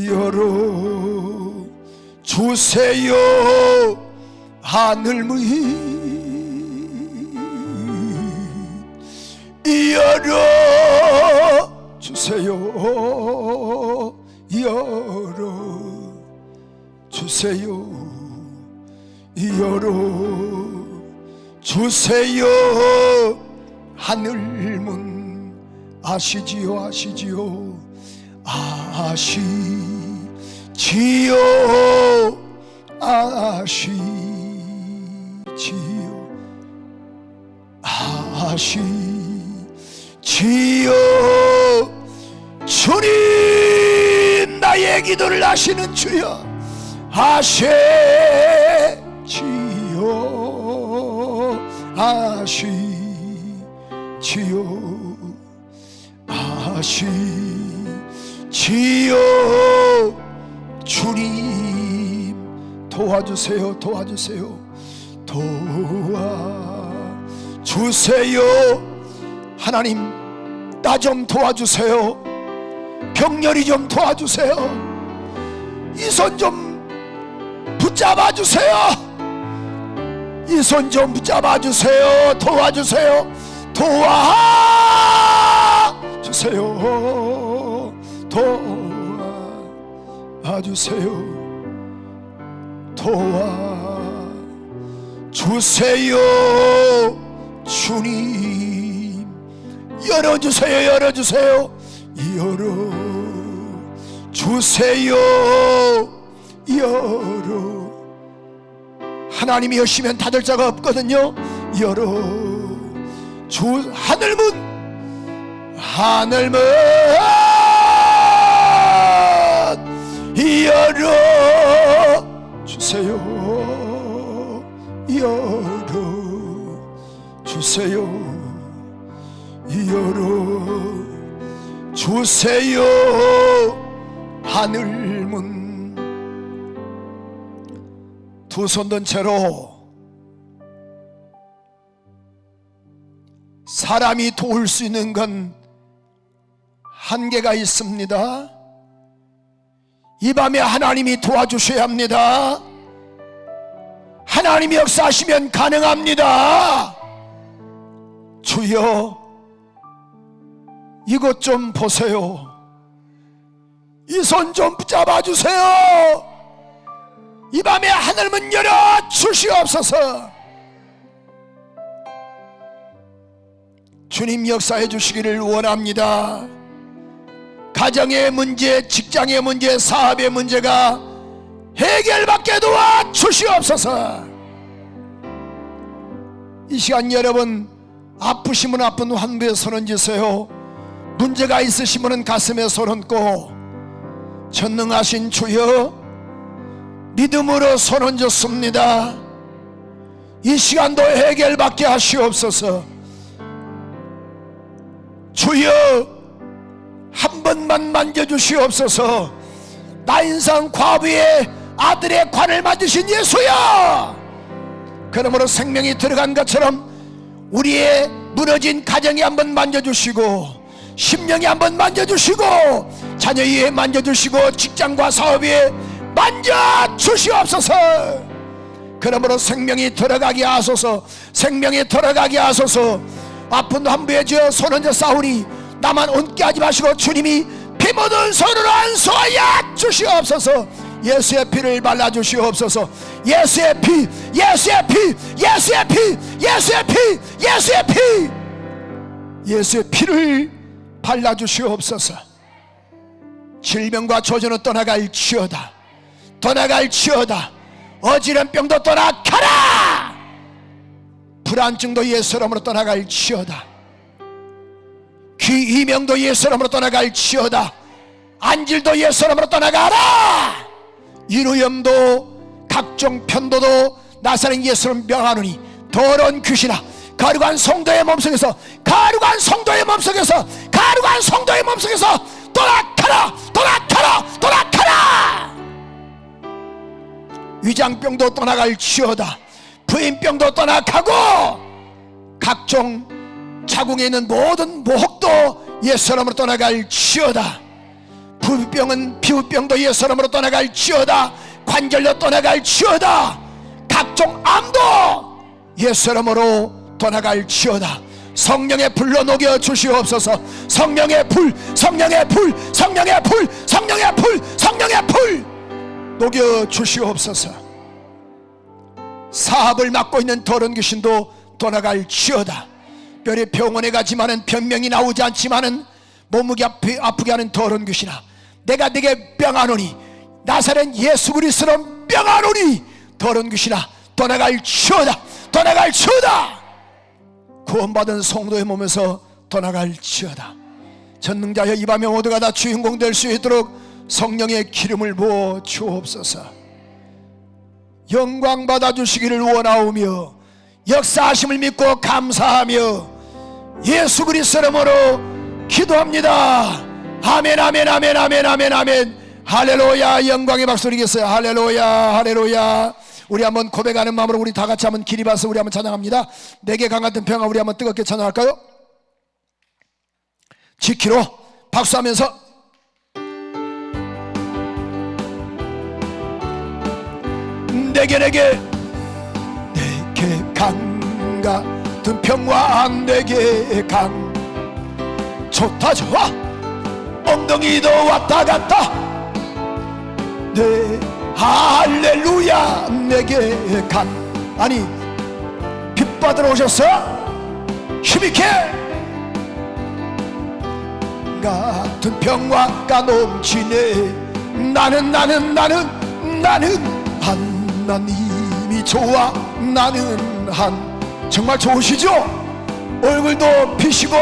열어 주세요. 하늘 문 열어 주세요. 열어 주세요. 열어 주세요. 하늘문 아시지요 아시지요 아시지요 아시지요 아시지요. 주님 나의 기도를 아시는 주여 아시지요 아시지요 아시지요. 주님 도와주세요 도와주세요 도와주세요. 하나님 나 좀 도와주세요. 병렬이 좀 도와주세요. 이 손 좀 붙잡아 주세요. 이 손 좀 붙잡아 주세요. 도와주세요. 도와주세요. 도와주세요. 도와주세요. 주님 열어주세요. 열어주세요. 열어주세요. 열어. 하나님이 여시면 닫을 자가 없거든요. 열어주. 하늘문 하늘문 열어주세요. 열어주세요. 열어주세요. 하늘문. 두 손 든 채로 사람이 도울 수 있는 건 한계가 있습니다. 이 밤에 하나님이 도와주셔야 합니다. 하나님이 역사하시면 가능합니다. 주여 이것 좀 보세요. 이 손 좀 붙잡아 주세요. 이 밤에 하늘문 열어 주시옵소서. 주님 역사해 주시기를 원합니다. 가정의 문제, 직장의 문제, 사업의 문제가 해결받게 도와 주시옵소서. 이 시간 여러분 아프시면 아픈 환부에 손 얹으세요. 문제가 있으시면 가슴에 손 얹고 전능하신 주여 믿음으로 손 얹었습니다. 이 시간도 해결받게 하시옵소서. 주여 한 번만 만져주시옵소서. 나인상 과부의 아들의 관을 만드신 예수여, 그러므로 생명이 들어간 것처럼 우리의 무너진 가정이 한번 만져주시고, 심령이 한번 만져주시고, 자녀의 만져주시고, 직장과 사업에 만져주시옵소서. 그러므로 생명이 들어가게 하소서. 생명이 들어가게 하소서. 아픈 환부에 저 손 얹어 싸우니 나만 얹게 하지 마시고 주님이 피 묻은 손으로 안수하여 주시옵소서. 예수의 피를 발라주시옵소서. 예수의 피, 예수의 피, 예수의 피, 예수의 피, 예수의 피, 예수의 피를 발라주시옵소서. 질병과 조전은 떠나갈지어다. 떠나갈지어다. 어지러운 병도 떠나가라. 불안증도 예수 이름으로 떠나갈지어다. 귀 이명도 예수 이름으로 떠나갈지어다. 안질도 예수 이름으로 떠나가라. 인후염도 각종 편도도 나사렛 예수를 명하노니 더러운 귀신아, 거룩한 성도의 몸속에서, 거룩한 성도의 몸속에서, 거룩한 성도의 몸속에서 떠나가라, 떠나가라, 떠나가라. 위장병도 떠나갈지어다. 부인병도 떠나가고 각종 자궁에 있는 모든 모혹도 예수 이름으로 떠나갈지어다. 피부병도 예수 이름으로 떠나갈지어다. 관절도 떠나갈지어다. 각종 암도 예수 이름으로 떠나갈지어다. 성령의 불로 녹여 주시옵소서. 성령의 불, 성령의 불, 성령의 불, 성령의 불, 성령의 불 녹여 주시옵소서. 사업을 맡고 있는 더러운 귀신도 떠나갈지어다. 뼈리 병원에 가지만은 병명이 나오지 않지만은 몸무게 아프게 하는 더러운 귀신아, 내가 네게 명하노니, 나사렛 예수 그리스도로 명하노니, 더러운 귀신아 떠나갈지어다. 떠나갈지어다. 구원받은 성도의 몸에서 떠나갈지어다. 전능자여 이 밤에 모두가 다 주인공 될 수 있도록 성령의 기름을 부어 주옵소서. 영광 받아주시기를 원하오며 역사하심을 믿고 감사하며 예수 그리스도 이름으로 기도합니다. 아멘 아멘 아멘 아멘 아멘 아멘. 할렐루야. 영광의 박수 드리겠어요. 할렐루야 할렐루야. 우리 한번 고백하는 마음으로 우리 다 같이 한번 기립해서 우리 한번 찬양합니다. 내게 강같은 평화, 우리 한번 뜨겁게 찬양할까요? 지키로 박수하면서 내게 강같은 평화, 내게 강 좋다 좋아. 엉덩이도 왔다 갔다. 네 할렐루야. 내게 강, 아니 빛 받으러 오셨어? 힘있게 같은 평화가 넘치네. 나는 하나님이 좋아. 나는 정말 좋으시죠? 얼굴도 피시고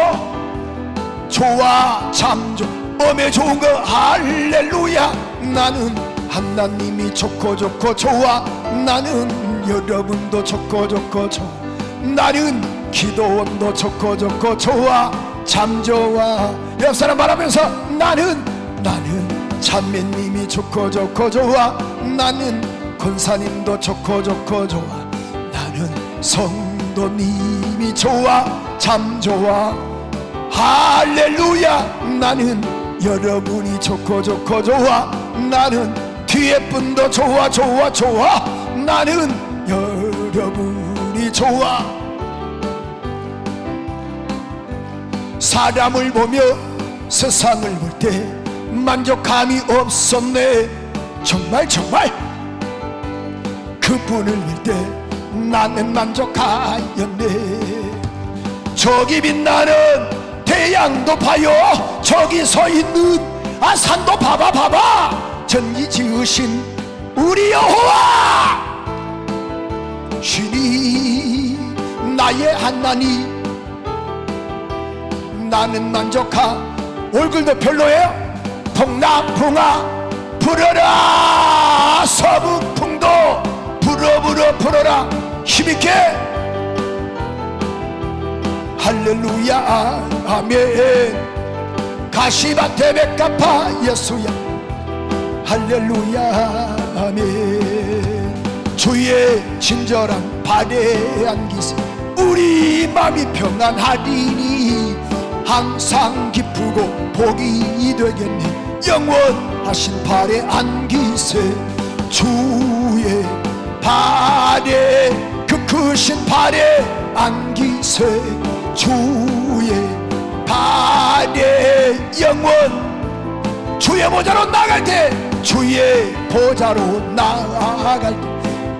좋아, 참 좋아. 몸에 좋은 거 할렐루야. 나는 하나님이 좋고 좋아. 나는 여러분도 좋고 좋아. 나는 기도원도 좋고 좋아. 참 좋아. 옆 사람 말하면서 나는 찬매님이 좋고 좋아. 나는 권사님도 좋고 좋아. 나는 성도님이 좋아, 참 좋아. 할렐루야. 나는 여러분이 좋고 좋아. 나는 뒤에 분도 좋아. 나는 여러분이 좋아. 사람을 보며 세상을 볼 때 만족감이 없었네. 정말 그분을 볼 때 나는 만족하였네. 저기 빛나는 태양도 봐요. 저기 서 있는 산도 봐봐. 전기 지으신 우리 여호와 신이 나의 하나님. 나는 만족하. 얼굴도 별로예요? 동남풍아 불어라. 서북풍도 불어라. 힘있게 할렐루야 아멘. 가시밭에 백합화 예수야. 할렐루야 아멘. 주의 친절한 발에 안기세. 우리 맘이 평안하리니 항상 기쁘고 복이 되겠네. 영원하신 발에 안기세. 주의 발에, 그 크신 발에 안기세. 주의 발에 영원. 주의 보좌로 나갈 때, 주의 보좌로 나갈 때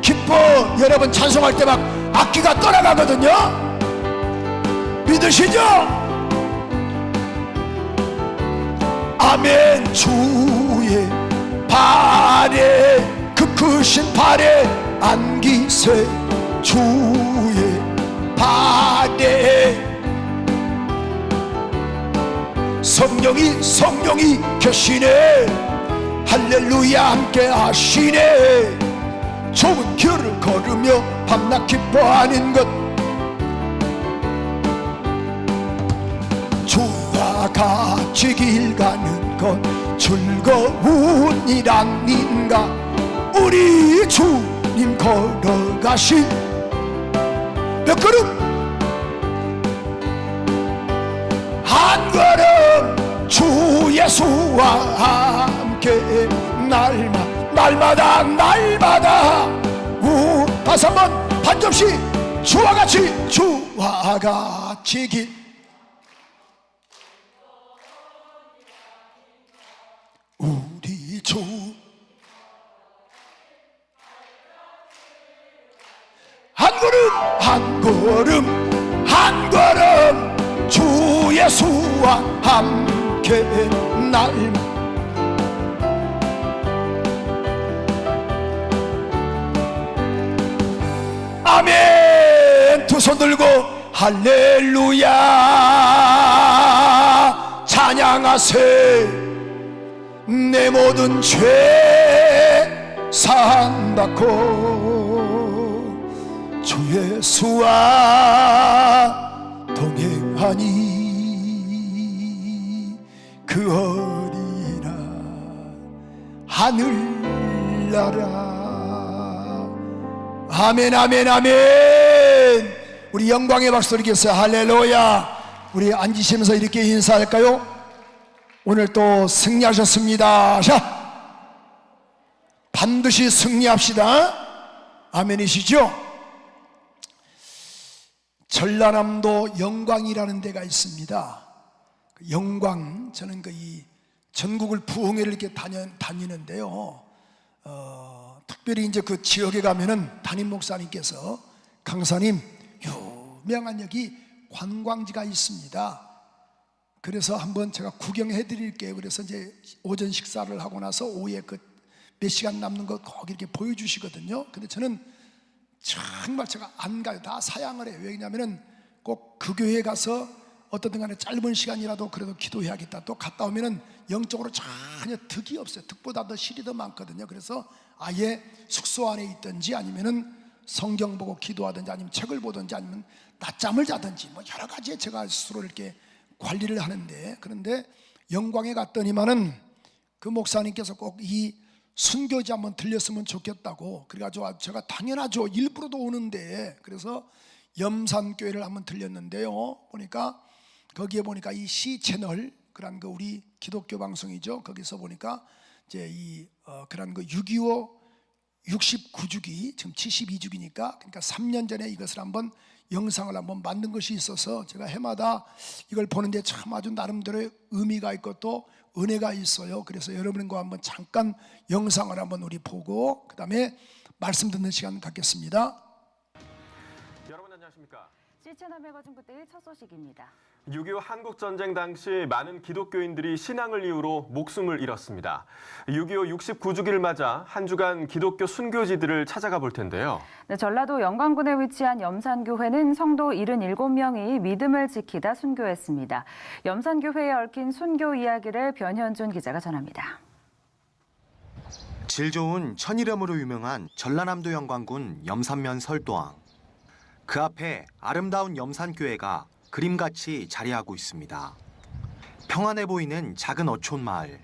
기뻐. 여러분 찬송할 때 막 악기가 떠나가거든요. 믿으시죠? 아멘. 주의 발에, 그 크신 발에 안기세. 주의 발에 성령이 계시네. 할렐루야 함께 하시네. 좋은 길을 걸으며 밤낮 기뻐하는 것, 주와 같이 길 가는 것 즐거운 일 아닌가. 우리 주님 걸어가신 몇 걸음, 한 걸음 주 예수와 함께 날마다 다시 한번 반접시 주와 같이 우리 주 한 걸음 주 예수와 함께 아멘. 두 손 들고 할렐루야 찬양하세. 내 모든 죄 사함받고 주 예수와 동행하니 그 어리나 하늘나라. 아멘 아멘 아멘. 우리 영광의 박수 드리겠어요. 할렐루야. 우리 앉으시면서 이렇게 인사할까요? 오늘 또 승리하셨습니다. 자, 반드시 승리합시다. 아멘이시죠? 전라남도 영광이라는 데가 있습니다. 영광, 저는 이 전국을 부흥회를 이렇게 다니는데요. 특별히 이제 그 지역에 가면은 담임 목사님께서 강사님 유명한 여기 관광지가 있습니다. 그래서 한번 제가 구경해 드릴게요. 그래서 이제 오전 식사를 하고 나서 오후에 그 몇 시간 남는 거 거기 이렇게 보여주시거든요. 근데 저는 정말 제가 안 가요. 다 사양을 해요. 왜냐면은 꼭 그 교회에 가서 어떻든 간에 짧은 시간이라도 그래도 기도해야겠다. 또 갔다 오면은 영적으로 전혀 득이 없어요. 득보다 더 실이 더 많거든요. 그래서 아예 숙소 안에 있든지 아니면은 성경 보고 기도하든지 아니면 책을 보든지 아니면 낮잠을 자든지 뭐 여러 가지에 제가 스스로 이렇게 관리를 하는데, 그런데 영광에 갔더니만은 그 목사님께서 꼭 이 순교지 한번 들렸으면 좋겠다고 그래가지고 제가 당연하죠. 일부러도 오는데 그래서 염산교회를 한번 들렸는데요. 보니까 거기에 보니까 이 C 채널 그런 그 우리 기독교 방송이죠. 거기서 보니까 이제 그런 그 6.25 69주기 지금 72주기니까 그러니까 3년 전에 이것을 한번 영상을 한번 만든 것이 있어서 제가 해마다 이걸 보는데 참 아주 나름대로의 의미가 있고 또 은혜가 있어요. 그래서 여러분과 한번 잠깐 영상을 한번 우리 보고 그 다음에 말씀 듣는 시간 갖겠습니다. 여러분 안녕하십니까? C채널 매거진 굿데이 첫 소식입니다. 6.25 한국전쟁 당시 많은 기독교인들이 신앙을 이유로 목숨을 잃었습니다. 6.25 69주기를 맞아 한 주간 기독교 순교지들을 찾아가 볼 텐데요. 네, 전라도 영광군에 위치한 염산교회는 성도 77명이 믿음을 지키다 순교했습니다. 염산교회에 얽힌 순교 이야기를 변현준 기자가 전합니다. 질 좋은 천이름으로 유명한 전라남도 영광군 염산면 설도항. 그 앞에 아름다운 염산교회가 그림같이 자리하고 있습니다. 평안해 보이는 작은 어촌 마을.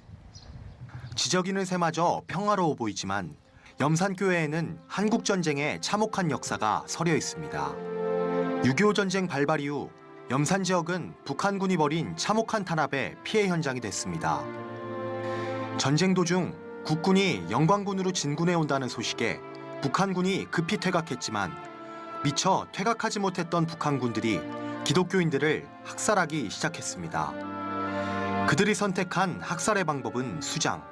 지저귀는 새마저 평화로워 보이지만 염산교회에는 한국전쟁의 참혹한 역사가 서려 있습니다. 6.25 전쟁 발발 이후 염산 지역은 북한군이 벌인 참혹한 탄압의 피해 현장이 됐습니다. 전쟁 도중 국군이 영광군으로 진군해 온다는 소식에 북한군이 급히 퇴각했지만 미처 퇴각하지 못했던 북한군들이 기독교인들을 학살하기 시작했습니다. 그들이 선택한 학살의 방법은 수장.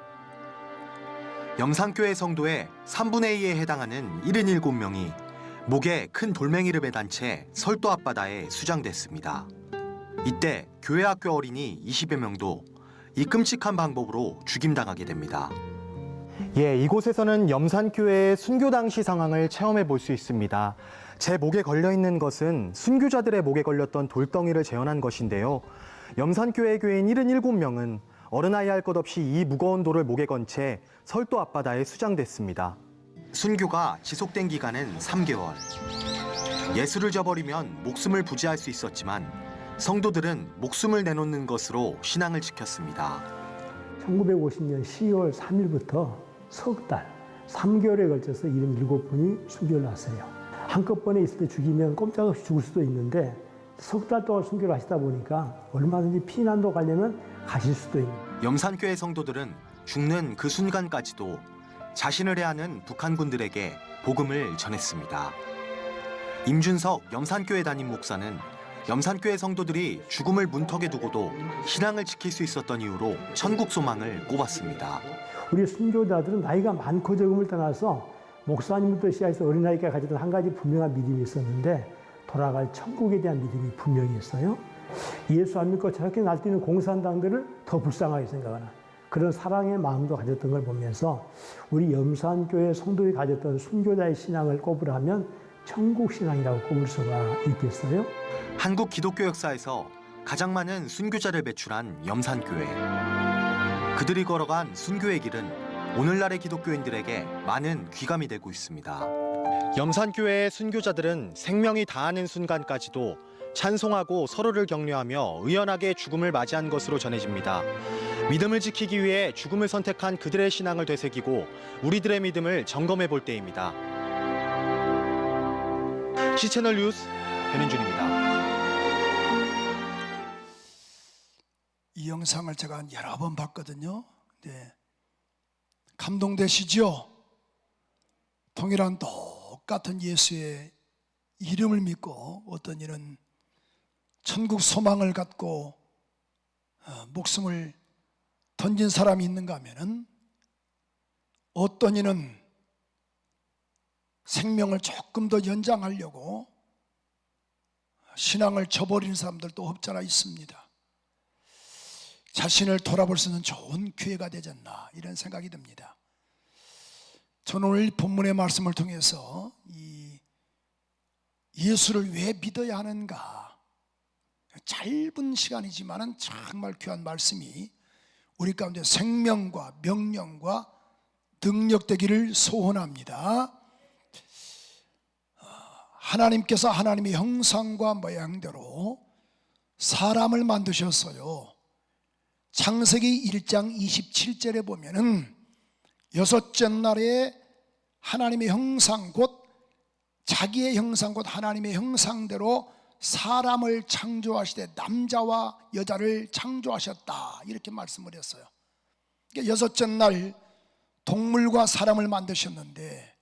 염산교회 성도의 3분의 2에 해당하는 77명이 목에 큰 돌멩이를 매단 채 설도 앞바다에 수장됐습니다. 이때 교회 학교 어린이 20여 명도 이 끔찍한 방법으로 죽임당하게 됩니다. 이곳에서는 염산교회의 순교 당시 상황을 체험해 볼 수 있습니다. 제 목에 걸려있는 것은 순교자들의 목에 걸렸던 돌덩이를 재현한 것인데요. 염산교회 교인 77명은 어른아이 할 것 없이 이 무거운 돌을 목에 건 채 설도 앞바다에 수장됐습니다. 순교가 지속된 기간은 3개월. 예수를 저버리면 목숨을 부지할 수 있었지만 성도들은 목숨을 내놓는 것으로 신앙을 지켰습니다. 1950년 12월 3일부터 석 달, 3개월에 걸쳐서 77분이 순교를 하세요. 한꺼번에 있을 때 죽이면 꼼짝없이 죽을 수도 있는데 석 달 동안 순교를 하시다 보니까 얼마든지 피난도 가려면 가실 수도 있는. 염산교회 성도들은 죽는 그 순간까지도 자신을 해하는 북한군들에게 복음을 전했습니다. 임준석 염산교회 담임 목사는 염산교회 성도들이 죽음을 문턱에 두고도 신앙을 지킬 수 있었던 이유로 천국 소망을 꼽았습니다. 우리 순교자들은 나이가 많고 적음을 떠나서 목사님부터 시작해서 어린아이까지 가졌던 한 가지 분명한 믿음이 있었는데 돌아갈 천국에 대한 믿음이 분명히 있어요. 예수 안 믿고 저렇게 날뛰는 공산당들을 더 불쌍하게 생각하는 그런 사랑의 마음도 가졌던 걸 보면서 우리 염산교회 성도들이 가졌던 순교자의 신앙을 꼽으라면 천국 신앙이라고 꼽을 수가 있겠어요? 한국 기독교 역사에서 가장 많은 순교자를 배출한 염산교회. 그들이 걸어간 순교의 길은 오늘날의 기독교인들에게 많은 귀감이 되고 있습니다. 염산교회의 순교자들은 생명이 다하는 순간까지도 찬송하고 서로를 격려하며 의연하게 죽음을 맞이한 것으로 전해집니다. 믿음을 지키기 위해 죽음을 선택한 그들의 신앙을 되새기고 우리들의 믿음을 점검해 볼 때입니다. C채널 뉴스 변인준입니다. 이 영상을 제가 여러 번 봤거든요. 네. 감동되시죠? 동일한 똑같은 예수의 이름을 믿고 어떤 이는 천국 소망을 갖고 목숨을 던진 사람이 있는가 하면은 어떤 이는 생명을 조금 더 연장하려고 신앙을 저버리는 사람들도 없잖아 있습니다. 자신을 돌아볼 수 있는 좋은 기회가 되지 않나 이런 생각이 듭니다. 저는 오늘 본문의 말씀을 통해서 이 예수를 왜 믿어야 하는가, 짧은 시간이지만은 정말 귀한 말씀이 우리 가운데 생명과 명령과 능력되기를 소원합니다. 하나님께서 하나님의 형상과 모양대로 사람을 만드셨어요. 창세기 1장 27절에 보면은 여섯째 날에 하나님의 형상 곧 자기의 형상 곧 하나님의 형상대로 사람을 창조하시되 남자와 여자를 창조하셨다 이렇게 말씀을 했어요. 그러니까 여섯째 날 동물과 사람을 만드셨는데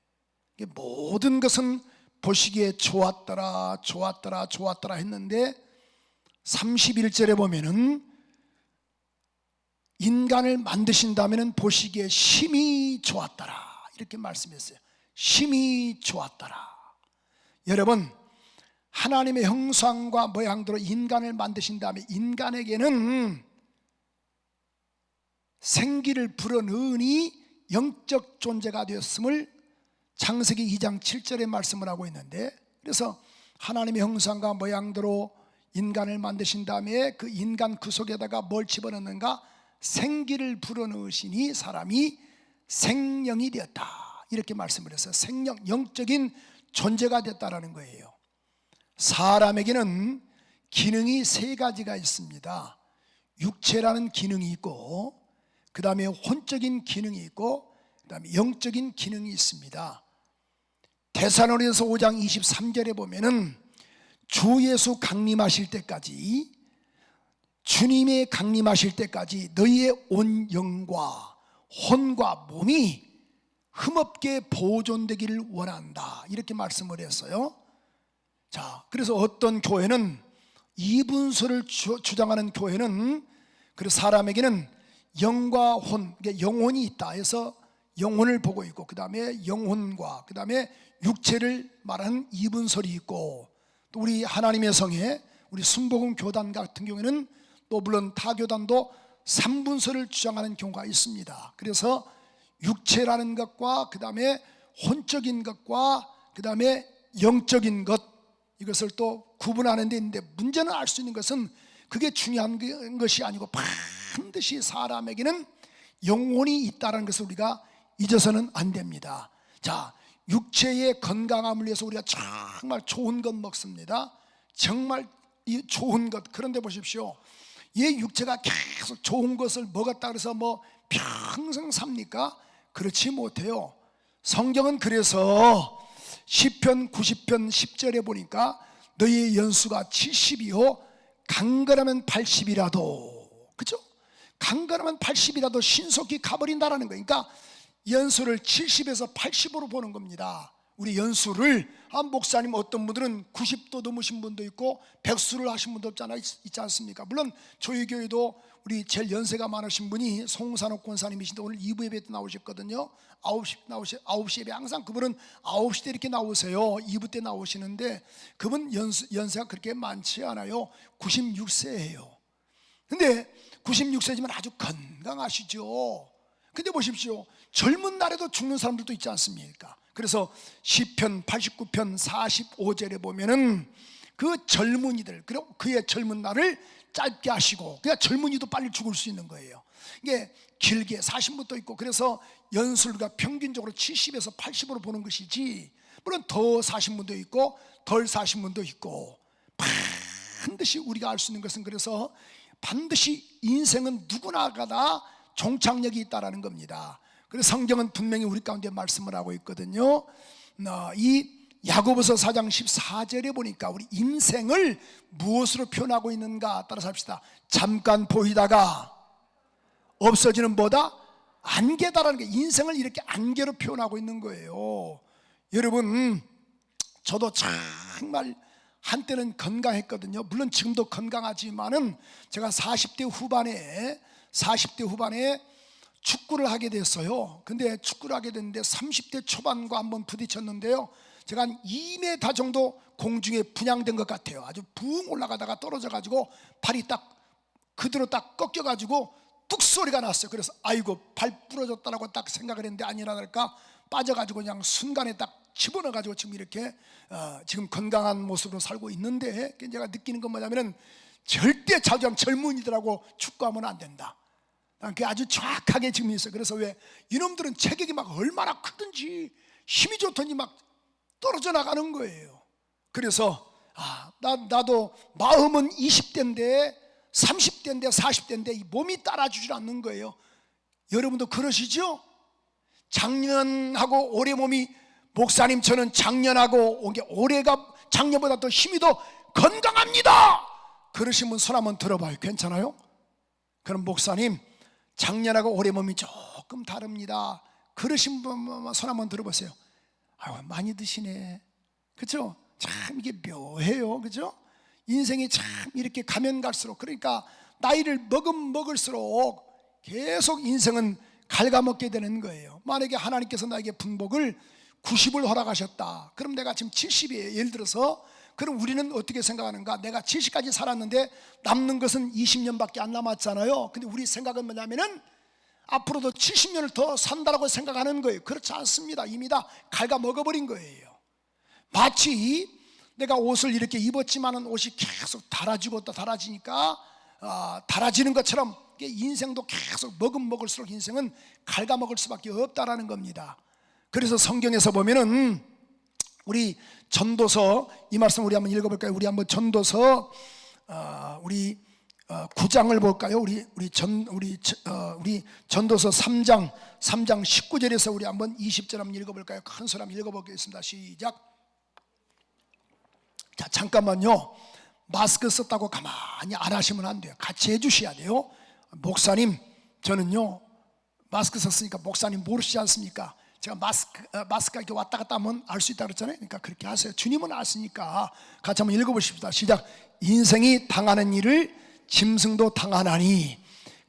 모든 것은 보시기에 좋았더라 좋았더라 좋았더라 했는데 31절에 보면은 인간을 만드신 다음에는 보시기에 심히 좋았더라 이렇게 말씀했어요. 심히 좋았더라. 여러분, 하나님의 형상과 모양대로 인간을 만드신 다음에 인간에게는 생기를 불어넣으니 영적 존재가 되었음을 창세기 2장 7절에 말씀을 하고 있는데, 그래서 하나님의 형상과 모양대로 인간을 만드신 다음에 그 인간 그 속에다가 뭘 집어넣는가? 생기를 불어넣으시니 사람이 생명이 되었다 이렇게 말씀을 했어요. 생명, 영적인 존재가 됐다라는 거예요. 사람에게는 기능이 세 가지가 있습니다. 육체라는 기능이 있고, 그 다음에 혼적인 기능이 있고, 그 다음에 영적인 기능이 있습니다. 데살로니가서 5장 23절에 보면은 주 예수 강림하실 때까지, 주님의 강림하실 때까지 너희의 온 영과 혼과 몸이 흠없게 보존되기를 원한다 이렇게 말씀을 했어요. 자, 그래서 어떤 교회는 이분수를 주장하는 교회는 그래서 사람에게는 영과 혼, 영혼이 있다 해서 영혼을 보고 있고, 그 다음에 영혼과 그 다음에 육체를 말하는 이분설이 있고, 또 우리 하나님의 성에 우리 순복음 교단 같은 경우에는 또 물론 타 교단도 삼분설을 주장하는 경우가 있습니다. 그래서 육체라는 것과 그 다음에 혼적인 것과 그 다음에 영적인 것, 이것을 또 구분하는 데 있는데, 문제는 알 수 있는 것은 그게 중요한 것이 아니고 반드시 사람에게는 영혼이 있다는 것을 우리가 잊어서는 안 됩니다. 자, 육체의 건강함을 위해서 우리가 정말 좋은 것 먹습니다. 정말 이 좋은 것. 그런데 보십시오, 이 육체가 계속 좋은 것을 먹었다 그래서 뭐 평생 삽니까? 그렇지 못해요. 성경은 그래서 시편 90편 10절에 보니까 너희의 연수가 70이요 강건하면 80이라도, 그죠? 간간하면 80이라도 신속히 가버린다라는 거예요. 그러니까 연수를 70에서 80으로 보는 겁니다. 우리 연수를, 목사님 어떤 분들은 90도 넘으신 분도 있고 100수를 하신 분도 있지 않습니까? 물론 저희 교회도 우리 제일 연세가 많으신 분이 송산옥 권사님이신데 오늘 2부 예배 때 나오셨거든요. 9시 예배 항상 그분은 9시 때 이렇게 나오세요. 2부 때 나오시는데 그분 연세가 그렇게 많지 않아요. 96세예요. 근데 96세지만 아주 건강하시죠. 근데 보십시오, 젊은 날에도 죽는 사람들도 있지 않습니까? 그래서 시편 89편 45절에 보면은 그 젊은이들, 그리고 그의 젊은 날을 짧게 하시고, 그냥 젊은이도 빨리 죽을 수 있는 거예요. 이게 길게 40부터 있고, 그래서 연술가 평균적으로 70에서 80으로 보는 것이지, 물론 더 사신 분도 있고 덜 사신 분도 있고, 반드시 우리가 알 수 있는 것은, 그래서 반드시 인생은 누구나가 다 종착역이 있다라는 겁니다. 그래서 성경은 분명히 우리 가운데 말씀을 하고 있거든요. 이 야고보서 4장 14절에 보니까 우리 인생을 무엇으로 표현하고 있는가 따라서 합시다. 잠깐 보이다가 없어지는 뭐다? 안개다라는 게, 인생을 이렇게 안개로 표현하고 있는 거예요. 여러분, 저도 정말 한때는 건강했거든요. 물론 지금도 건강하지만은 제가 40대 후반에 축구를 하게 됐어요. 근데 축구를 하게 됐는데 30대 초반과 한번 부딪혔는데요, 제가 한 2m 정도 공중에 분양된 것 같아요. 아주 붕 올라가다가 떨어져가지고 발이 딱 그대로 딱 꺾여가지고 뚝 소리가 났어요. 그래서 아이고 발 부러졌다라고 딱 생각을 했는데 아니라니까 빠져가지고 그냥 순간에 딱 집어넣어가지고 지금 이렇게 지금 건강한 모습으로 살고 있는데, 제가 느끼는 건 뭐냐면은 절대 자주하면 젊은이들하고 축구하면 안 된다. 그게 아주 정확하게 지금 있어요. 그래서 왜 이놈들은 체격이 막 얼마나 크든지 힘이 좋더니 막 떨어져 나가는 거예요. 그래서 나도 마음은 20대인데 30대인데 40대인데 이 몸이 따라주질 않는 거예요. 여러분도 그러시죠? 작년하고 올해 몸이, 목사님 저는 작년하고 올해가 작년보다 더 힘이 더 건강합니다. 그러신 분 손 한번 들어봐요. 괜찮아요? 그럼 목사님 작년하고 올해 몸이 조금 다릅니다. 그러신 분 손 한번 들어보세요. 많이 드시네. 그렇죠? 참 이게 묘해요. 그렇죠? 인생이 참 이렇게 가면 갈수록, 그러니까 나이를 먹을수록 계속 인생은 갉아먹게 되는 거예요. 만약에 하나님께서 나에게 분복을 90을 허락하셨다. 그럼 내가 지금 70이에요. 예를 들어서. 그럼 우리는 어떻게 생각하는가? 내가 70까지 살았는데 남는 것은 20년밖에 안 남았잖아요. 근데 우리 생각은 뭐냐면은 앞으로도 70년을 더 산다라고 생각하는 거예요. 그렇지 않습니다. 이미 다 갉아먹어버린 거예요. 마치 내가 옷을 이렇게 입었지만은 옷이 계속 닳아지고 또 닳아지니까 닳아지는 것처럼 인생도 계속 먹을수록 인생은 갉아먹을 수밖에 없다라는 겁니다. 그래서 성경에서 보면은 우리 전도서, 이 말씀 우리 한번 읽어볼까요? 우리 한번 전도서 9장을 볼까요? 우리 전도서 3장 19절에서 우리 한번 20절 한번 읽어볼까요? 큰 소리 한번 읽어보겠습니다. 시작. 자, 잠깐만요. 마스크 썼다고 가만히 안 하시면 안 돼요. 같이 해주셔야 돼요. 목사님, 저는요 마스크 썼으니까 목사님 모르시지 않습니까? 제가 마스크가 이렇게 왔다 갔다 하면 알 수 있다 그랬잖아요. 그러니까 그렇게 하세요. 주님은 아시니까. 같이 한번 읽어보십시다. 시작. 인생이 당하는 일을 짐승도 당하나니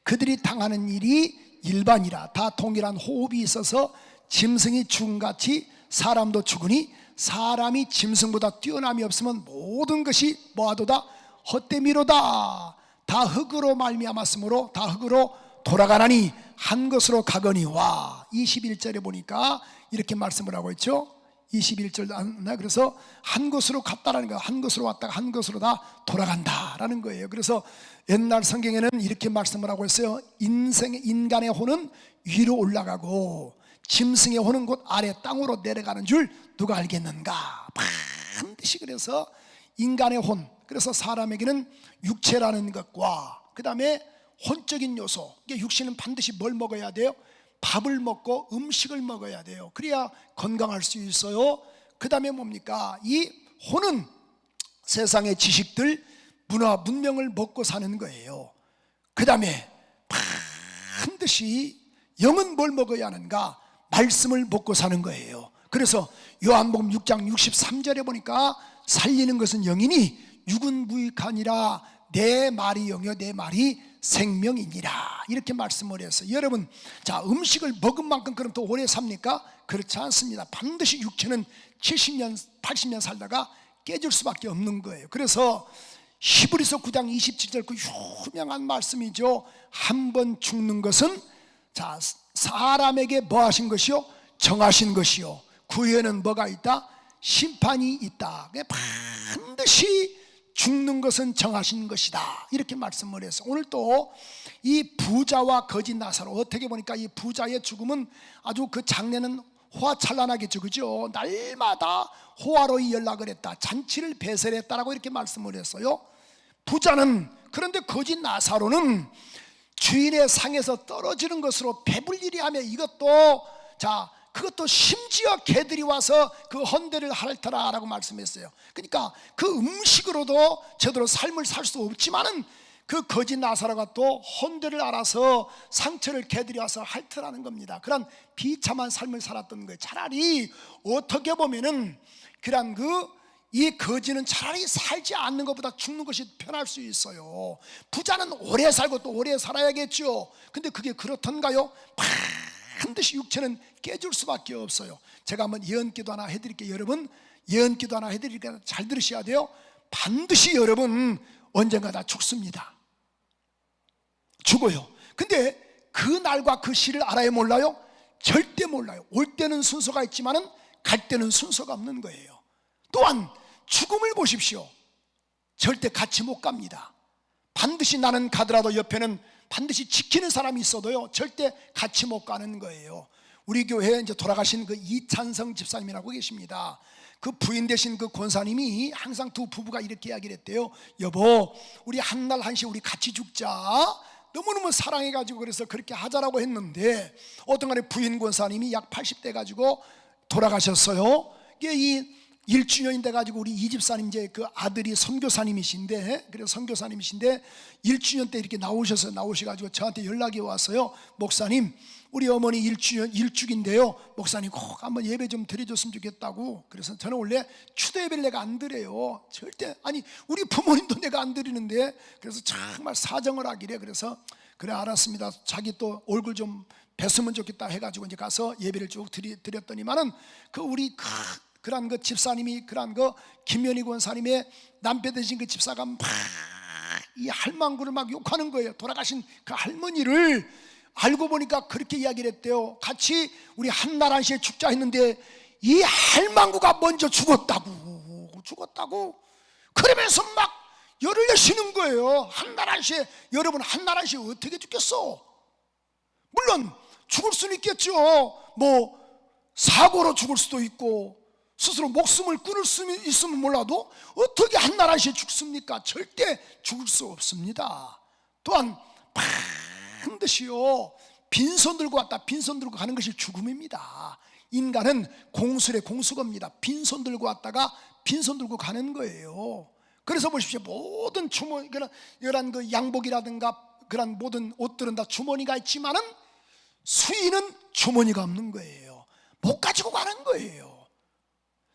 그들이 당하는 일이 일반이라. 다 동일한 호흡이 있어서 짐승이 죽음같이 사람도 죽으니 사람이 짐승보다 뛰어남이 없으면 모든 것이 뭐하도다? 헛되미로다. 다 흙으로 말미암았으므로 다 흙으로 돌아가나니 한 것으로 가거니와. 21절에 보니까 이렇게 말씀을 하고 있죠. 21절. 그래서 한 것으로 갔다라는 거예요. 한 것으로 왔다가 한 것으로 다 돌아간다라는 거예요. 그래서 옛날 성경에는 이렇게 말씀을 하고 있어요. 인간의 혼은 위로 올라가고 짐승의 혼은 곧 아래 땅으로 내려가는 줄 누가 알겠는가. 반드시 그래서 인간의 혼, 그래서 사람에게는 육체라는 것과 그 다음에 혼적인 요소, 육신은 반드시 뭘 먹어야 돼요? 밥을 먹고 음식을 먹어야 돼요. 그래야 건강할 수 있어요. 그 다음에 뭡니까? 이 혼은 세상의 지식들, 문화, 문명을 먹고 사는 거예요. 그 다음에 반드시 영은 뭘 먹어야 하는가? 말씀을 먹고 사는 거예요. 그래서 요한복음 6장 63절에 보니까 살리는 것은 영이니 육은 무익하니라 내 말이 영이요 내 말이 생명이니라 이렇게 말씀을 해서 여러분 자 음식을 먹은 만큼 그럼 더 오래 삽니까? 그렇지 않습니다. 반드시 육체는 70년 80년 살다가 깨질 수밖에 없는 거예요. 그래서 히브리서 9장 27절 그 유명한 말씀이죠. 한 번 죽는 것은 자 사람에게 뭐 하신 것이요? 정하신 것이요. 그 후에는 뭐가 있다? 심판이 있다. 반드시 죽는 것은 정하신 것이다 이렇게 말씀을 해서 오늘 또 이 부자와 거짓 나사로 어떻게 보니까 이 부자의 죽음은 아주 그 장례는 호화찬란하겠죠, 그죠? 날마다 호화로이 연락을 했다, 잔치를 배설했다라고 이렇게 말씀을 했어요. 부자는 그런데 거짓 나사로는 주인의 상에서 떨어지는 것으로 배불리리하며 이것도 자 그것도 심지어 개들이 와서 그 헌대를 핥더라라고 말씀했어요. 그러니까 그 음식으로도 제대로 삶을 살 수 없지만은 그 거짓 나사로가 또 헌대를 알아서 상처를 개들이 와서 핥으라는 겁니다. 그런 비참한 삶을 살았던 거예요. 차라리 어떻게 보면은 그런 이 거지는 차라리 살지 않는 것보다 죽는 것이 편할 수 있어요. 부자는 오래 살고 또 오래 살아야겠죠. 근데 그게 그렇던가요? 반드시 육체는 깨질 수밖에 없어요. 제가 한번 예언기도 하나 해드릴게요. 여러분 예언기도 하나 해드리니까 잘 들으셔야 돼요. 반드시 여러분 언젠가 다 죽습니다. 죽어요. 근데 그 날과 그 시를 알아요 몰라요? 절대 몰라요. 올 때는 순서가 있지만은 갈 때는 순서가 없는 거예요. 또한 죽음을 보십시오. 절대 같이 못 갑니다. 반드시 나는 가더라도 옆에는 반드시 지키는 사람이 있어도요 절대 같이 못 가는 거예요. 우리 교회에 이제 돌아가신 그 이찬성 집사님이라고 계십니다. 그 부인 되신 그 권사님이 항상 두 부부가 이렇게 이야기를 했대요. 여보 우리 한날 한시 우리 같이 죽자. 너무너무 사랑해가지고 그래서 그렇게 하자라고 했는데 어떤 간에 부인 권사님이 약 80대 가지고 돌아가셨어요. 이게 이 1주년이 돼가지고 우리 이 집사님 이제 그 아들이 선교사님이신데 그래서 선교사님이신데 1주년 때 이렇게 나오셔가지고 저한테 연락이 왔어요. 목사님 우리 어머니 1주기인데요 목사님 꼭 한번 예배 좀 드려줬으면 좋겠다고. 그래서 저는 원래 추도 예배를 내가 안 드려요. 절대. 아니 우리 부모님도 내가 안 드리는데 그래서 정말 사정을 하기래. 그래서 그래 알았습니다. 자기 또 얼굴 좀 뵀으면 좋겠다 해가지고 이제 가서 예배를 쭉 드렸더니만은 그 우리 그런 그 집사님이 그런 그 김연희 권사님의 남편 되신 그 집사가 막 이 할망구를 막 욕하는 거예요. 돌아가신 그 할머니를. 알고 보니까 그렇게 이야기를 했대요. 같이 우리 한날 한시에 죽자 했는데 이 할망구가 먼저 죽었다고 그러면서 막 열을 내시는 거예요. 한날 한시에 여러분 한날 한시에 어떻게 죽겠어? 물론 죽을 수는 있겠죠. 뭐 사고로 죽을 수도 있고 스스로 목숨을 끊을 수 있으면 몰라도 어떻게 한날 한시에 죽습니까? 절대 죽을 수 없습니다. 또한 반드시요 빈손 들고 왔다 빈손 들고 가는 것이 죽음입니다. 인간은 공술의 공수겁니다. 빈손 들고 왔다가 빈손 들고 가는 거예요. 그래서 보십시오. 모든 주머니 이런 그 양복이라든가 그런 모든 옷들은 다 주머니가 있지만은 수인은 주머니가 없는 거예요. 못 가지고 가는 거예요.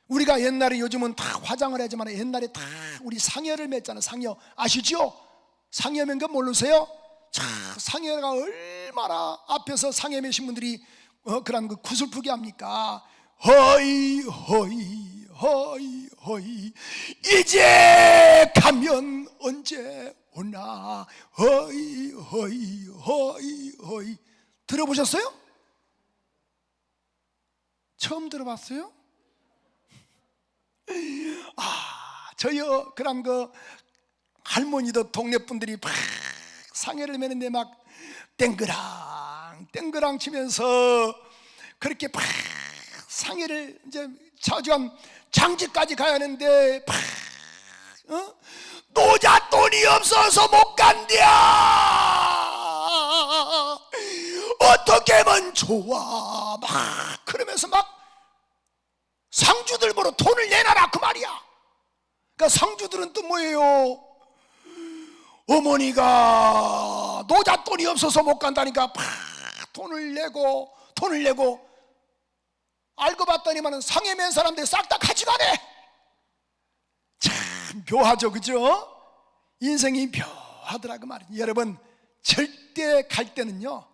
우리가 옛날에 요즘은 다 화장을 하지만 옛날에 다 우리 상여를 맸잖아요. 상여 아시죠? 상여 맨 거 모르세요? 자, 상여가 얼마나 앞에서 상여 매신 분들이 그런 그 구슬프게 합니까? 허이 허이 허이 허이 이제 가면 언제 오나 허이 허이 허이 허이 들어보셨어요? 처음 들어봤어요? 저요 그런 그 할머니도 동네 분들이 막 상해를 매는데 막 땡그랑 치면서 그렇게 막 상해를 이제 자주한 장지까지 가야 하는데 노자 돈이 없어서 못 간대야. 어떻게 하면 좋아? 막 그러면서 막 상주들 보러 돈을 내놔라 그 말이야. 그러니까 상주들은 또 뭐예요? 어머니가 노잣돈이 없어서 못 간다니까 돈을 내고 알고 봤더니만은 상해 맨 사람들 싹 다 가져가네. 참 묘하죠, 그죠? 인생이 묘하더라 그 말이에요. 여러분, 절대 갈 때는요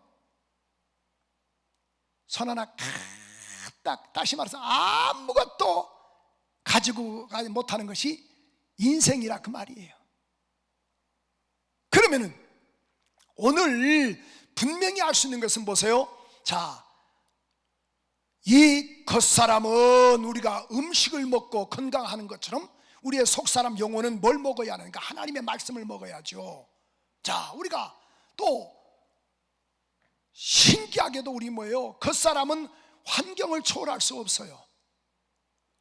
손 하나 딱, 다시 말해서 아무것도 가지고 가지 못하는 것이 인생이라 그 말이에요. 그러면은 오늘 분명히 알 수 있는 것은 보세요. 자, 이 겉사람은 우리가 음식을 먹고 건강하는 것처럼 우리의 속사람 영혼은 뭘 먹어야 하는가? 하나님의 말씀을 먹어야죠. 자, 우리가 또 신기하게도 우리 뭐예요? 겉사람은 환경을 초월할 수 없어요.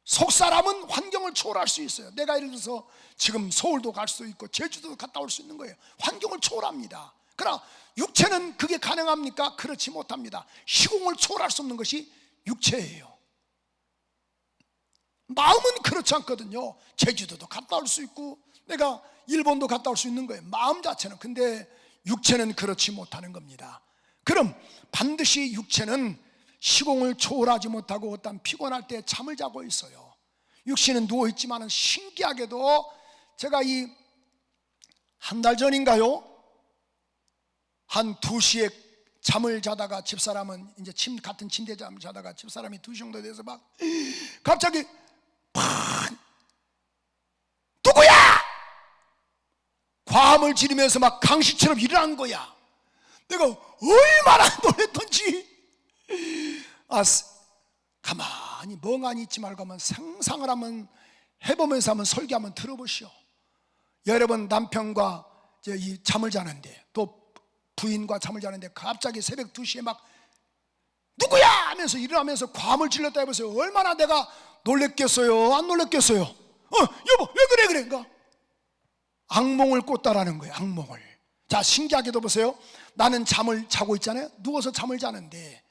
속사람은 환경을 초월할 수 있어요. 내가 예를 들어서 지금 서울도 갈 수 있고 제주도도 갔다 올 수 있는 거예요. 환경을 초월합니다. 그러나 육체는 그게 가능합니까? 그렇지 못합니다. 시공을 초월할 수 없는 것이 육체예요. 마음은 그렇지 않거든요. 제주도도 갔다 올 수 있고 내가 일본도 갔다 올 수 있는 거예요. 마음 자체는. 근데 육체는 그렇지 못하는 겁니다. 그럼 반드시 육체는 시공을 초월하지 못하고 어떤 피곤할 때 잠을 자고 있어요. 육신은 누워있지만 신기하게도 제가 이 한 달 전인가요? 한 2시에 잠을 자다가 집사람은 이제 같은 침대에 잠을 자다가 집사람이 2시 정도 돼서 막 갑자기 팍 누구야? 과음을 지르면서 막 강시처럼 일어난 거야. 내가 얼마나 놀랬던지. 가만히 멍하니 있지 말고 한번 상상을 한번 해보면서 한번 설교 한번 들어보시오. 여러분 남편과 이제 이 잠을 자는데 또 부인과 잠을 자는데 갑자기 새벽 2시에 막 누구야 하면서 일어나면서 과음을 질렀다 해보세요. 얼마나 내가 놀랬겠어요? 안 놀랬겠어요? 여보 왜 그래 그러니까 악몽을 꿨다라는 거예요. 악몽을. 자, 신기하게도 보세요. 나는 잠을 자고 있잖아요. 누워서 잠을 자는데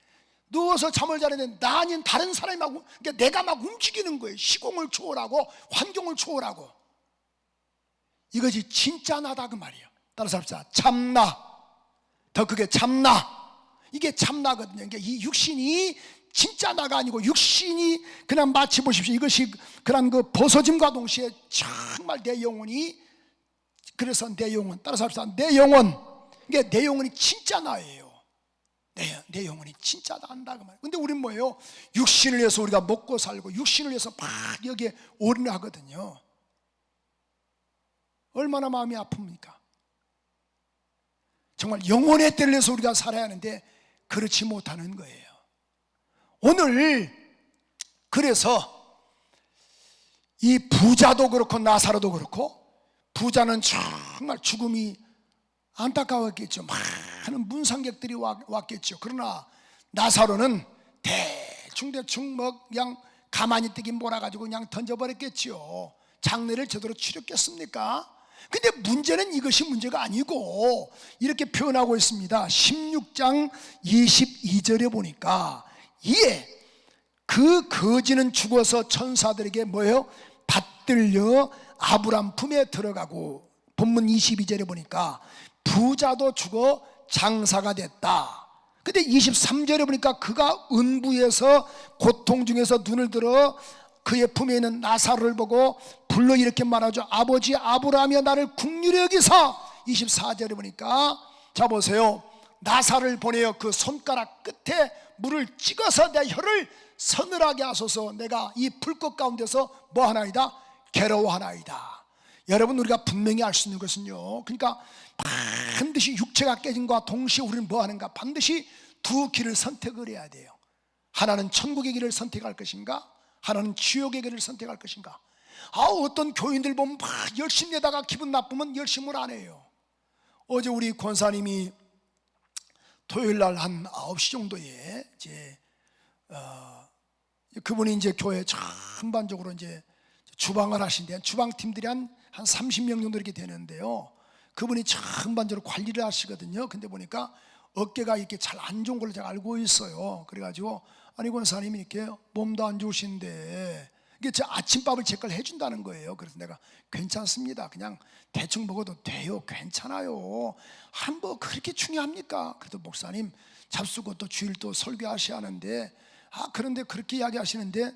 나 아닌 다른 사람이 막 그러니까 내가 막 움직이는 거예요. 시공을 초월하고 환경을 초월하고. 이것이 진짜 나다 그 말이에요. 따라서 합시다. 참나. 더 크게 참나. 이게 참나거든요. 그러니까 이 육신이 진짜 나가 아니고 육신이 그냥 마치 보십시오. 이것이 그런 그 벗어짐과 동시에 정말 내 영혼이, 그래서 내 영혼, 따라서 합시다. 내 영혼. 이게 내 영혼이 진짜 나예요. 내 영혼이 진짜 난다 그 말이에요. 근데 우리는 뭐예요? 육신을 위해서 우리가 먹고 살고 육신을 위해서 막 여기에 올인하거든요. 얼마나 마음이 아픕니까? 정말 영혼의 때를 위해서 우리가 살아야 하는데 그렇지 못하는 거예요. 오늘 그래서 이 부자도 그렇고 나사로도 그렇고, 부자는 정말 죽음이 안타까웠겠죠. 많은 문상객들이 왔겠죠. 그러나 나사로는 대충 뭐 그냥 가만히 뜨긴 몰아가지고 그냥 던져버렸겠죠. 장례를 제대로 치렀겠습니까? 근데 문제는 이것이 문제가 아니고 이렇게 표현하고 있습니다. 16장 22절에 보니까 이에 그 거지는 죽어서 천사들에게 뭐예요? 받들려 아브람 품에 들어가고, 본문 22절에 보니까 부자도 죽어 장사가 됐다. 근데 23절에 보니까 그가 은부에서 고통 중에서 눈을 들어 그의 품에 있는 나사로를 보고 불러 이렇게 말하죠. 아버지 아브라함이여 나를 긍휼히 여기사. 24절에 보니까 자 보세요. 나사로를 보내어 그 손가락 끝에 물을 찍어서 내 혀를 서늘하게 하소서. 내가 이 불꽃 가운데서 뭐 하나이다? 괴로워하나이다. 여러분, 우리가 분명히 알 수 있는 것은요, 그러니까 반드시 육체가 깨진 것과 동시에 우리는 뭐 하는가? 반드시 두 길을 선택을 해야 돼요. 하나는 천국의 길을 선택할 것인가? 하나는 지옥의 길을 선택할 것인가? 어떤 교인들 보면 막 열심히 내다가 기분 나쁘면 열심을 안 해요. 어제 우리 권사님이 토요일 날 한 9시 정도에 이제 그분이 이제 교회 전반적으로 이제 주방을 하신대. 주방팀들이 한 30명 정도 이렇게 되는데요. 그분이 전반적으로 관리를 하시거든요. 근데 보니까 어깨가 이렇게 잘 안 좋은 걸로 제가 알고 있어요. 그래가지고 아니 권사님이 이렇게 몸도 안 좋으신데 이게 저 아침밥을 제 걸 해준다는 거예요. 그래서 내가 괜찮습니다. 그냥 대충 먹어도 돼요. 괜찮아요. 뭐 그렇게 중요합니까? 그래도 목사님 잡수고 또 주일 또 설교하셔야 하는데 그런데 그렇게 이야기하시는데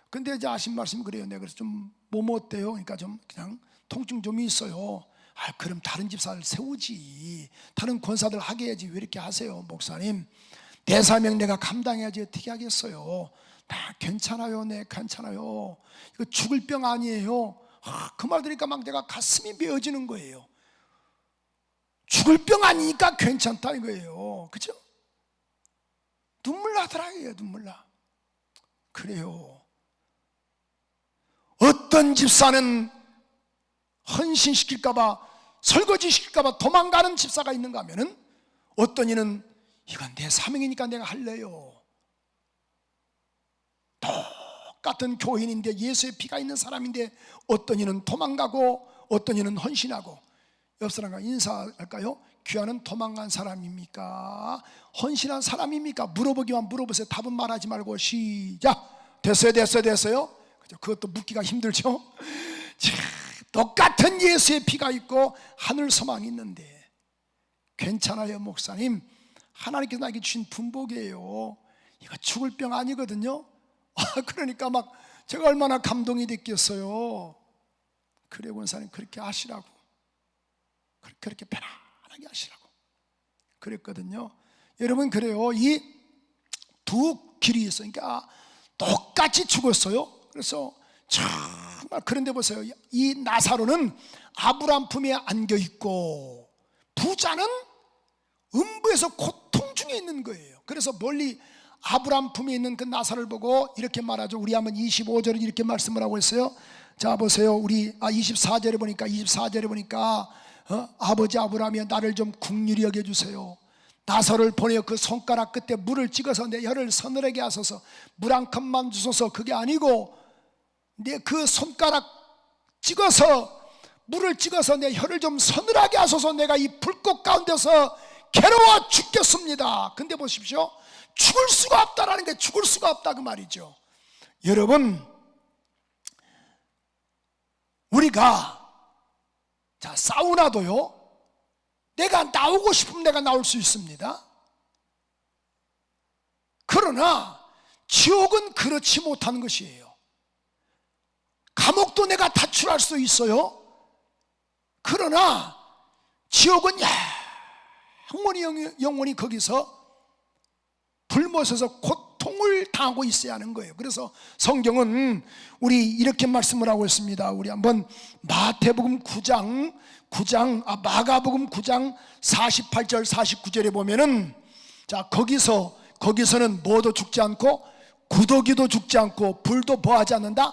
근데 이제 하신 말씀이 그래요. 내가 그래서 좀 뭐 어때요? 그러니까 좀 그냥 통증 좀 있어요. 그럼 다른 집사를 세우지. 다른 권사들 하게 해야지. 왜 이렇게 하세요, 목사님? 내 사명 내가 감당해야지 어떻게 하겠어요? 나 괜찮아요. 네, 괜찮아요. 이거 죽을 병 아니에요. 그 말 들으니까 막 내가 가슴이 메어지는 거예요. 죽을 병 아니니까 괜찮다 이거예요. 그죠? 눈물 나더라고요. 눈물 나. 그래요. 어떤 집사는 헌신시킬까봐 설거지 시킬까봐 도망가는 집사가 있는가 하면은 어떤 이는 이건 내 사명이니까 내가 할래요. 똑같은 교인인데 예수의 피가 있는 사람인데 어떤 이는 도망가고 어떤 이는 헌신하고. 옆 사람과 인사할까요? 귀하는 도망간 사람입니까? 헌신한 사람입니까? 물어보기만 물어보세요. 답은 말하지 말고 시작. 됐어요? 그죠? 그것도 묻기가 힘들죠. 똑같은 예수의 피가 있고 하늘 소망이 있는데 괜찮아요, 목사님. 하나님께서 나에게 주신 분복이에요. 이거 죽을 병 아니거든요. 그러니까 막 제가 얼마나 감동이 됐겠어요. 그래 권사님 그렇게 하시라고, 그렇게 편안하게 하시라고 그랬거든요. 여러분 그래요. 이 두 길이 있어요. 그러니까 똑같이 죽었어요. 그래서 정말 그런데 보세요. 이 나사로는 아브라함 품에 안겨 있고 부자는 음부에서 고통 중에 있는 거예요. 그래서 멀리 아브라함 품에 있는 그 나사로를 보고 이렇게 말하죠. 우리 한번 25절에 이렇게 말씀을 하고 있어요. 자 보세요. 우리 24절에 보니까 아버지 아브라함이여 나를 좀 긍휼히 여겨주세요. 나사로를 보내어 그 손가락 끝에 물을 찍어서 내 혀를 서늘하게 하소서. 물 한 컵만 주소서. 그게 아니고 내 그 손가락 찍어서 물을 찍어서 내 혀를 좀 서늘하게 하소서. 내가 이 불꽃 가운데서 괴로워 죽겠습니다. 근데 보십시오. 죽을 수가 없다라는 게 죽을 수가 없다 그 말이죠. 여러분 우리가 자 사우나도요 내가 나오고 싶으면 내가 나올 수 있습니다. 그러나 지옥은 그렇지 못한 것이에요. 감옥도 내가 탈출할 수 있어요. 그러나 지옥은 영원히 거기서 불못에서 고통을 당하고 있어야 하는 거예요. 그래서 성경은 우리 이렇게 말씀을 하고 있습니다. 우리 한번 마가복음 9장 48절 49절에 보면은 자 거기서는 뭐도 죽지 않고 구더기도 죽지 않고 불도 보하지 않는다.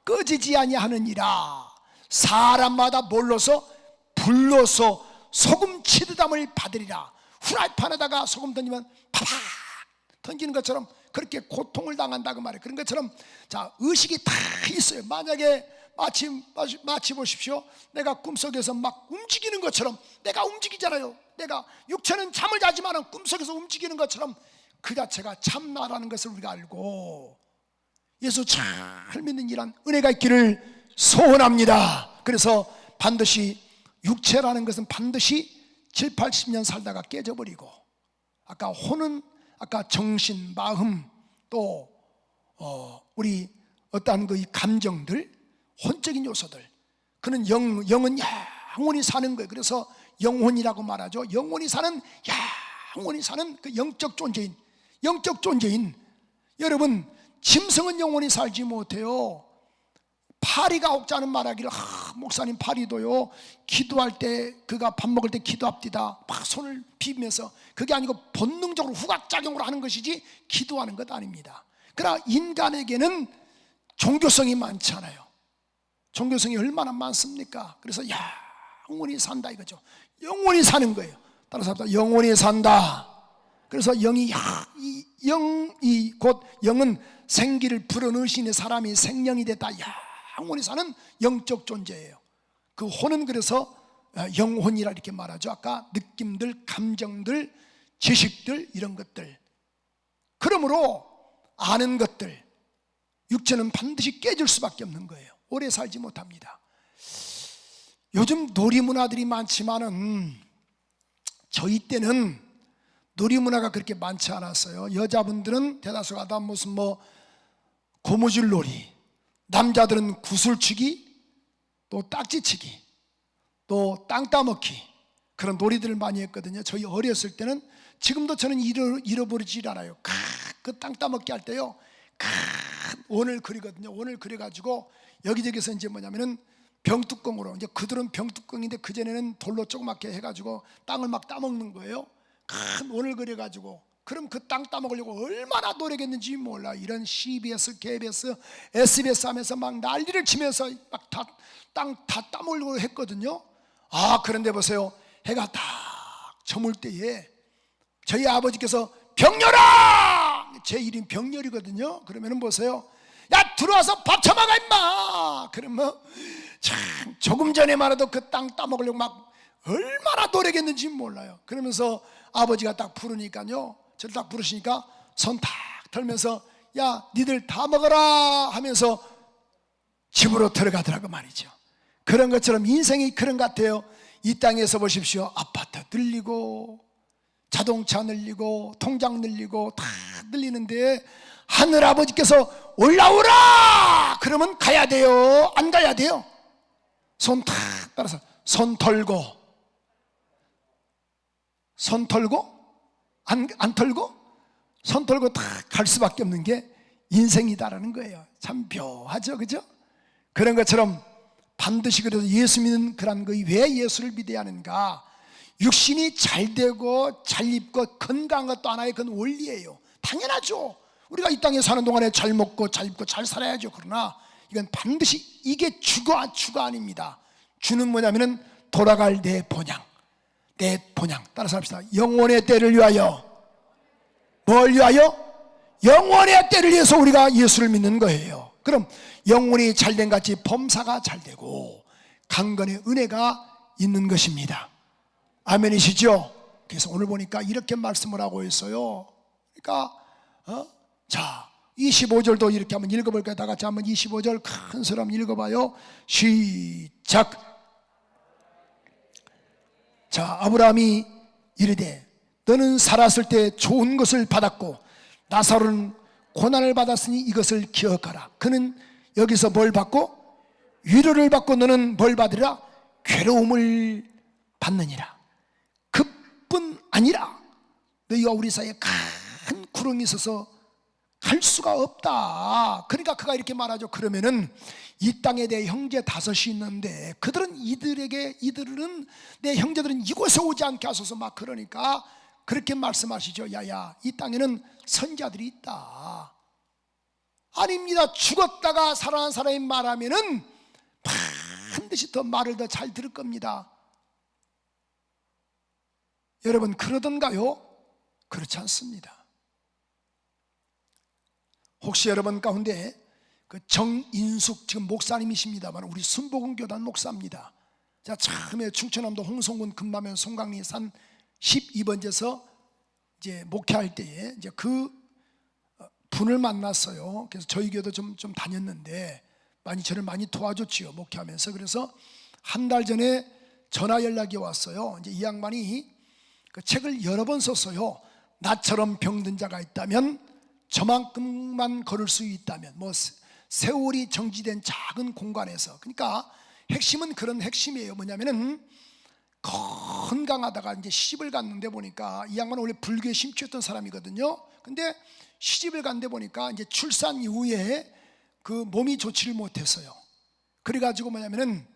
꺼지지 아니하느니라. 사람마다 뭘로서 불로서 소금 치드담을 받으리라. 후라이팬에다가 소금 던지면 파팍 던지는 것처럼 그렇게 고통을 당한다 그 말이에요. 그런 것처럼 자 의식이 다 있어요. 만약에 마치 보십시오. 내가 꿈속에서 막 움직이는 것처럼 내가 움직이잖아요. 내가 육체는 잠을 자지만 꿈속에서 움직이는 것처럼 그 자체가 참나라는 것을 우리가 알고 예수 잘 믿는 이란 은혜가 있기를 소원합니다. 그래서 반드시 육체라는 것은 반드시 7, 80년 살다가 깨져버리고 아까 혼은 아까 정신, 마음 또 우리 어떠한 그 감정들 혼적인 요소들 그는 영은 영원히 사는 거예요. 그래서 영혼이라고 말하죠. 영원히 사는 그 영적 존재인 여러분 짐승은 영원히 살지 못해요. 파리가 옥자는 말하기를 목사님 파리도요 기도할 때 그가 밥 먹을 때 기도합디다 막 손을 비비면서 그게 아니고 본능적으로 후각작용으로 하는 것이지 기도하는 것 아닙니다. 그러나 인간에게는 종교성이 많잖아요. 종교성이 얼마나 많습니까? 그래서 영원히 산다 이거죠. 영원히 사는 거예요. 따라서 합시다. 영원히 산다. 그래서 영이 곧 영은 생기를 불어넣으시는 사람이 생명이 됐다. 영원히 사는 영적 존재예요. 그 혼은 그래서 영혼이라 이렇게 말하죠. 아까 느낌들, 감정들, 지식들 이런 것들. 그러므로 아는 것들 육체는 반드시 깨질 수밖에 없는 거예요. 오래 살지 못합니다. 요즘 놀이문화들이 많지만은 저희 때는 놀이문화가 그렇게 많지 않았어요. 여자분들은 대다수가 다 무슨 고무줄 놀이, 남자들은 구슬치기, 또 딱지치기, 또 땅 따먹기, 그런 놀이들을 많이 했거든요. 저희 어렸을 때는, 지금도 저는 잃어버리질 않아요. 그 땅 따먹기 할 때요, 원을 그리거든요. 원을 그려가지고 여기저기서 이제 뭐냐면은 병뚜껑으로, 이제 그들은 병뚜껑인데 그전에는 돌로 조그맣게 해가지고 땅을 막 따먹는 거예요. 큰 원을 그려가지고. 그럼 그 땅 따먹으려고 얼마나 노력했는지 몰라. 이런 CBS, KBS, SBS 하면서 막 난리를 치면서 막 땅 다 따먹으려고 했거든요. 그런데 보세요, 해가 딱 저물 때에 저희 아버지께서 병렬아! 제 이름 병렬이거든요. 그러면은 보세요, 야 들어와서 밥 처먹어 임마! 그러면 참 조금 전에만 해도 그 땅 따먹으려고 막 얼마나 노력했는지 몰라요. 그러면서 아버지가 딱 부르니까요, 저를 딱 부르시니까 손 탁 털면서 야 니들 다 먹어라 하면서 집으로 들어가더라고 말이죠. 그런 것처럼 인생이 그런 것 같아요. 이 땅에서 보십시오, 아파트 늘리고 자동차 늘리고 통장 늘리고 다 늘리는데 하늘아버지께서 올라오라 그러면 가야 돼요, 안 가야 돼요? 손 탁 따라서 손 털고 안 털고 손 털고 다 갈 수밖에 없는 게 인생이다라는 거예요. 참 묘하죠, 그죠? 그런 것처럼 반드시 그래도 예수 믿는 그런 거이 왜 예수를 믿어야 하는가? 육신이 잘 되고 잘 입고 건강한 것도 하나의 그건 원리예요. 당연하죠. 우리가 이 땅에 사는 동안에 잘 먹고 잘 입고 잘 살아야죠. 그러나 이건 반드시 이게 주가 아닙니다. 주는 뭐냐면은 돌아갈 내 본향. 따라서 합시다. 영혼의 때를 위하여. 뭘 위하여? 영혼의 때를 위해서 우리가 예수를 믿는 거예요. 그럼 영혼이 잘된 같이 범사가 잘 되고 강건의 은혜가 있는 것입니다. 아멘이시죠? 그래서 오늘 보니까 이렇게 말씀을 하고 있어요. 그러니까 자 25절도 이렇게 한번 읽어볼까요? 다 같이 한번 25절 큰 소리 한번 읽어봐요. 시작. 자, 아브라함이 이르되 너는 살았을 때 좋은 것을 받았고 나사로는 고난을 받았으니 이것을 기억하라. 그는 여기서 뭘 받고? 위로를 받고 너는 뭘 받으라? 괴로움을 받느니라. 그뿐 아니라 너희와 우리 사이에 큰 구름이 있어서 갈 수가 없다. 그러니까 그가 이렇게 말하죠. 그러면은 이 땅에 내 형제 5이 있는데 이들은 내 형제들은 이곳에 오지 않게 하소서 막 그러니까 그렇게 말씀하시죠. 야야, 이 땅에는 선자들이 있다. 아닙니다. 죽었다가 살아난 사람이 말하면은 반드시 더 말을 더 잘 들을 겁니다. 여러분 그러던가요? 그렇지 않습니다. 혹시 여러분 가운데 그 정인숙 지금 목사님이십니다만 우리 순복음교단 목사입니다. 자, 처음에 충청남도 홍성군 금마면 송강리산 12번지에서 이제 목회할 때에 이제 그 분을 만났어요. 그래서 저희 교도 좀 다녔는데 저를 많이 도와줬지요, 목회하면서. 그래서 한 달 전에 전화 연락이 왔어요. 이제 이 양반이 그 책을 여러 번 썼어요. 나처럼 병든 자가 있다면, 저만큼만 걸을 수 있다면, 세월이 정지된 작은 공간에서. 그러니까 핵심은 그런 핵심이에요. 뭐냐면은 건강하다가 이제 시집을 갔는데 보니까 이 양반은 원래 불교에 심취했던 사람이거든요. 근데 시집을 갔는데 보니까 이제 출산 이후에 그 몸이 좋지를 못했어요. 그래가지고 뭐냐면은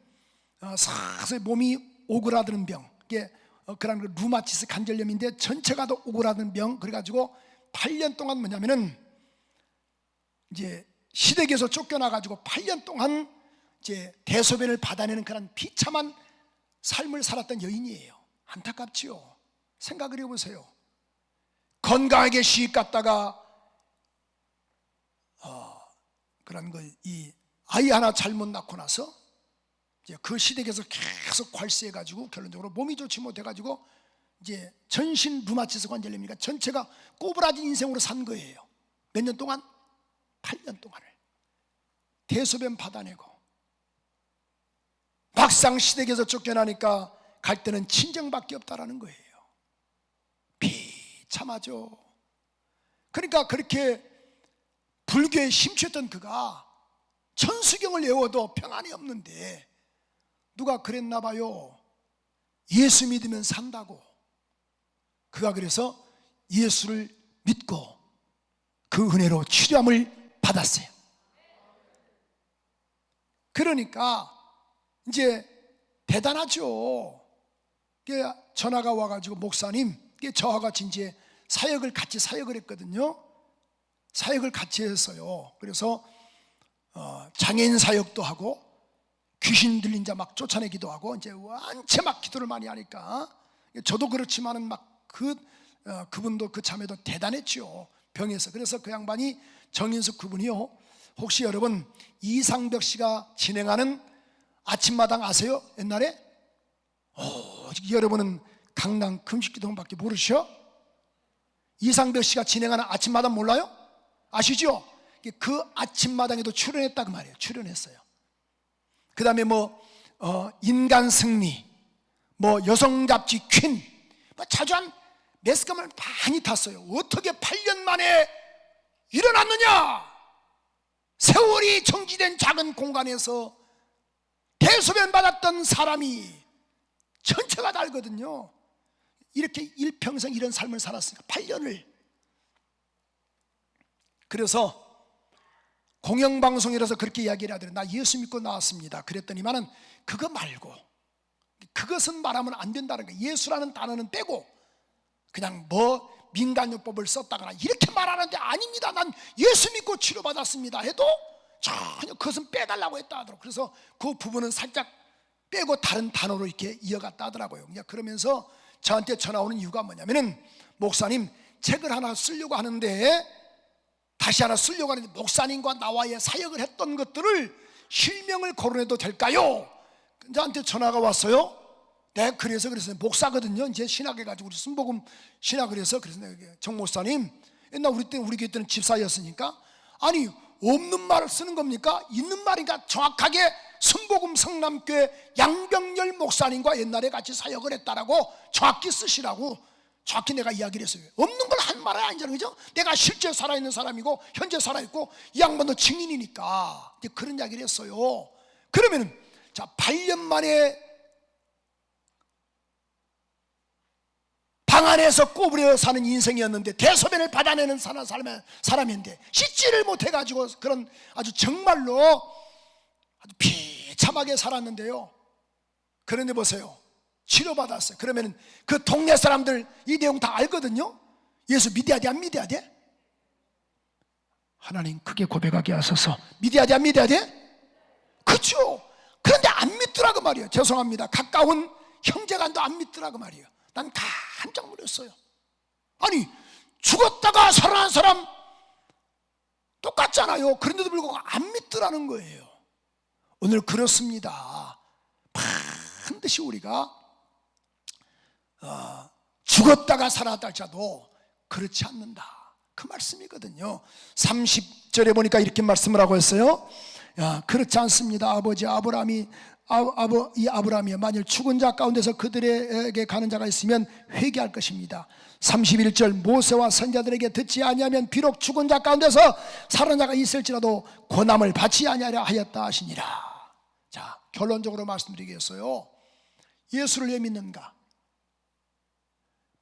서서히 몸이 오그라드는 병, 이게 그런 루마티스 관절염인데 전체가 다 오그라드는 병. 그래가지고 8년 동안 뭐냐면은 이제 시댁에서 쫓겨나가지고 8년 동안 이제 대소변을 받아내는 그런 비참한 삶을 살았던 여인이에요. 안타깝지요. 생각을 해보세요. 건강하게 시집 갔다가 그런 이 아이 하나 잘못 낳고 나서 이제 그 시댁에서 계속 괄세해가지고 결론적으로 몸이 좋지 못해가지고 이제 전신 루마티스 관절염이니까 전체가 꼬부라진 인생으로 산 거예요. 몇 년 동안? 8년 동안을. 대소변 받아내고 막상 시댁에서 쫓겨나니까 갈 때는 친정밖에 없다라는 거예요. 비참하죠. 그러니까 그렇게 불교에 심취했던 그가 천수경을 외워도 평안이 없는데 누가 그랬나 봐요. 예수 믿으면 산다고. 그가 그래서 예수를 믿고 그 은혜로 치료함을 받았어요. 그러니까 이제 대단하죠. 전화가 와가지고 목사님, 저와 같이 이제 같이 사역을 했거든요. 사역을 같이 했어요. 그래서 장애인 사역도 하고 귀신 들린 자 막 쫓아내기도 하고 이제 완체 막 기도를 많이 하니까 저도 그렇지만은 막 그분도 그 자매도 대단했죠. 병에서. 그래서 그 양반이 정인숙 그분이요. 혹시 여러분 이상벽 씨가 진행하는 아침마당 아세요? 옛날에? 여러분은 강남 금식기도원밖에 모르셔? 이상벽 씨가 진행하는 아침마당 몰라요? 아시죠? 그 아침마당에도 출연했다 그 말이에요. 출연했어요. 그 다음에 인간 승리, 여성 잡지 퀸, 자주 한 매스컴을 많이 탔어요. 어떻게 8년 만에 일어났느냐? 세월이 정지된 작은 공간에서 대소변 받았던 사람이 전체가 다 알거든요. 이렇게 일평생 이런 삶을 살았으니까 8년을. 그래서 공영방송이라서 그렇게 이야기를 하더래요. 나 예수 믿고 나왔습니다. 그랬더니만은 그거 말고 그것은 말하면 안 된다는 거예요. 예수라는 단어는 빼고 그냥 민간요법을 썼다거나 이렇게 말하는데 아닙니다. 난 예수 믿고 치료받았습니다 해도 전혀 그것은 빼달라고 했다 하더라고요. 그래서 그 부분은 살짝 빼고 다른 단어로 이렇게 이어갔다 하더라고요. 그러면서 저한테 전화 오는 이유가 뭐냐면은 목사님 책을 하나 쓰려고 하는데 다시 하나 쓰려고 하는데 목사님과 나와의 사역을 했던 것들을 실명을 거론해도 될까요? 저한테 전화가 왔어요. 네, 그래서 목사거든요. 이제 신학해가지고 우리 순복음 신학을 해서 그래서 정 목사님 옛날 우리 교회 때는 집사였으니까 아니 없는 말을 쓰는 겁니까? 있는 말이니까 정확하게 순복음 성남교회 양병열 목사님과 옛날에 같이 사역을 했다라고 정확히 쓰시라고 정확히 내가 이야기를 했어요. 없는 걸 한 말은 아니잖아요. 그죠? 내가 실제 살아있는 사람이고 현재 살아있고 이 양반도 증인이니까 이제 그런 이야기를 했어요. 그러면은 자 8년 만에 방 안에서 꼬부려 사는 인생이었는데 대소변을 받아내는 사람인데 씻지를 못해가지고 그런 아주 정말로 아주 비참하게 살았는데요. 그런데 보세요. 치료받았어요. 그러면 그 동네 사람들 이 내용 다 알거든요. 예수 믿어야 돼? 안 믿어야 돼? 하나님 크게 고백하게 하소서. 믿어야 돼? 안 믿어야 돼? 그렇죠. 그런데 안 믿더라고 말이에요. 죄송합니다. 가까운 형제간도 안 믿더라고 말이에요. 난 깜짝 놀랐어요. 아니 죽었다가 살아난 사람 똑같잖아요. 그런데도 불구하고 안 믿더라는 거예요. 오늘 그렇습니다. 반드시 우리가 죽었다가 살아났다 할지라도 그렇지 않는다 그 말씀이거든요. 30절에 보니까 이렇게 말씀을 하고 있어요. 그렇지 않습니다. 아버지 아브라함이 만일 죽은 자 가운데서 그들에게 가는 자가 있으면 회개할 것입니다. 31절 모세와 선자들에게 듣지 아니하면 비록 죽은 자 가운데서 살아난 자가 있을지라도 고난을 받지 아니하려 하였다 하시니라. 자, 결론적으로 말씀드리겠어요. 예수를 왜 믿는가?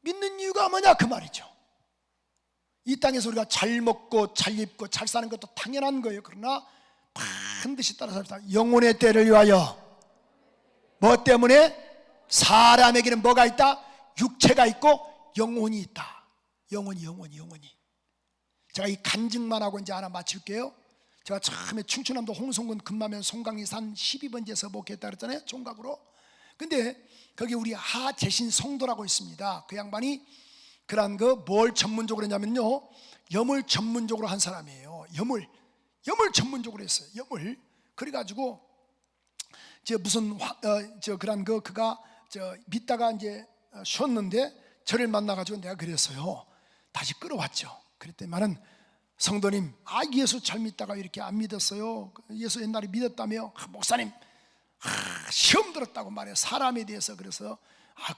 믿는 이유가 뭐냐 그 말이죠. 이 땅에서 우리가 잘 먹고 잘 입고 잘 사는 것도 당연한 거예요. 그러나 반드시 따라서 영혼의 때를 위하여 뭐 때문에? 사람에게는 뭐가 있다? 육체가 있고 영혼이 있다. 영혼이. 제가 이 간증만 하고 이제 하나 마칠게요. 제가 처음에 충청남도 홍성군 금마면 송강리산 12번지에서 목회했다 그랬잖아요. 총각으로. 근데 거기 우리 하재신 성도라고 있습니다. 그 양반이 그런 뭘 전문적으로 했냐면요. 염을 전문적으로 한 사람이에요. 염을 전문적으로 했어요. 염을. 그래가지고 무슨 그가 믿다가 이제 쉬었는데 저를 만나가지고 내가 그랬어요. 다시 끌어왔죠. 그랬더니만은 성도님, 예수 잘 믿다가 이렇게 안 믿었어요. 예수 옛날에 믿었다며. 목사님, 시험 들었다고 말해요. 사람에 대해서. 그래서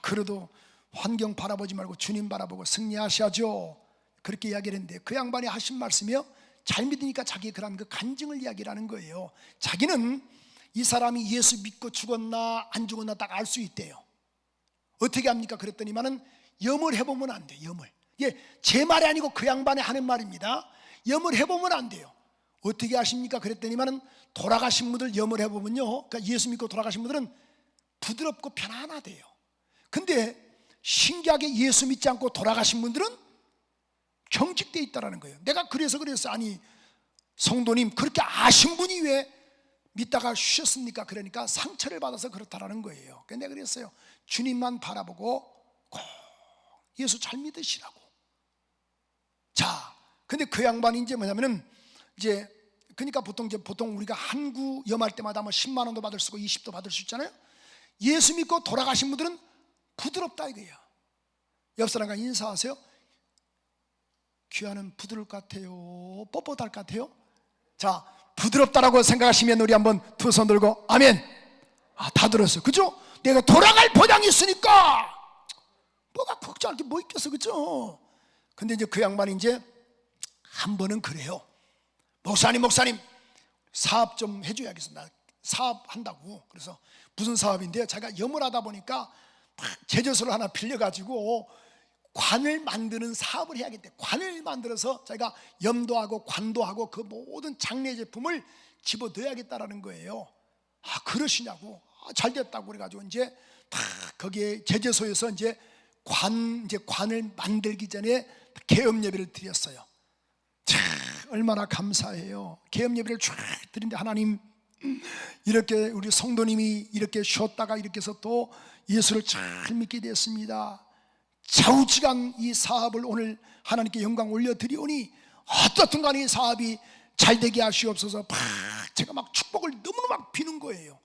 그래도 환경 바라보지 말고 주님 바라보고 승리하셔야죠. 그렇게 이야기를 했는데, 그 양반이 하신 말씀이요, 잘 믿으니까 자기 그런 그 간증을 이야기라는 거예요. 자기는 이 사람이 예수 믿고 죽었나 안 죽었나 딱 알 수 있대요. 어떻게 합니까? 그랬더니만은 염을 해보면 안 돼요. 염을. 제 말이 아니고 그 양반이 하는 말입니다. 염을 해보면 안 돼요. 어떻게 하십니까? 그랬더니만은 돌아가신 분들 염을 해보면요, 그러니까 예수 믿고 돌아가신 분들은 부드럽고 편안하대요. 근데 신기하게 예수 믿지 않고 돌아가신 분들은 경직되어 있다는 거예요. 내가 그래서 아니 성도님, 그렇게 아신 분이 왜 믿다가 쉬셨습니까? 그러니까 상처를 받아서 그렇다라는 거예요. 그래서 내가 그랬어요. 주님만 바라보고 꼭 예수 잘 믿으시라고. 자, 근데 그 양반이 이제 뭐냐면은 이제 그러니까 보통 우리가 한구 염할 때마다 뭐 10만 원도 받을 수 있고 20도 받을 수 있잖아요. 예수 믿고 돌아가신 분들은 부드럽다 이거예요. 옆 사람과 인사하세요. 귀하는 부드러울 것 같아요? 뻣뻣할 것 같아요? 자, 부드럽다라고 생각하시면 우리 한번 두 손 들고 아멘. 다 들었어요. 그죠? 내가 돌아갈 보장이 있으니까 뭐가 걱정할 게 뭐 있겠어. 그죠? 근데 이제 그 양반이 이제 한 번은 그래요. 목사님 사업 좀 해줘야겠습니다. 사업한다고. 그래서 무슨 사업인데요, 자기가 염을 하다 보니까 제조소를 하나 빌려가지고 관을 만드는 사업을 해야겠대. 관을 만들어서 자기가 염도 하고 관도 하고 그 모든 장례 제품을 집어넣어야겠다라는 거예요. 그러시냐고. 잘 됐다고 그래가지고 이제 거기에 제조소에서 이제 관을 만들기 전에 계엄 예배를 드렸어요. 참 얼마나 감사해요. 계엄 예배를 쫙 드리는데 하나님, 이렇게 우리 성도님이 이렇게 쉬었다가 이렇게 해서 또 예수를 잘 믿게 됐습니다. 좌우지간 이 사업을 오늘 하나님께 영광 올려드리오니 어떻든 간에 이 사업이 잘 되게 하시옵소서. 제가 막 축복을 너무너무 막 비는 거예요.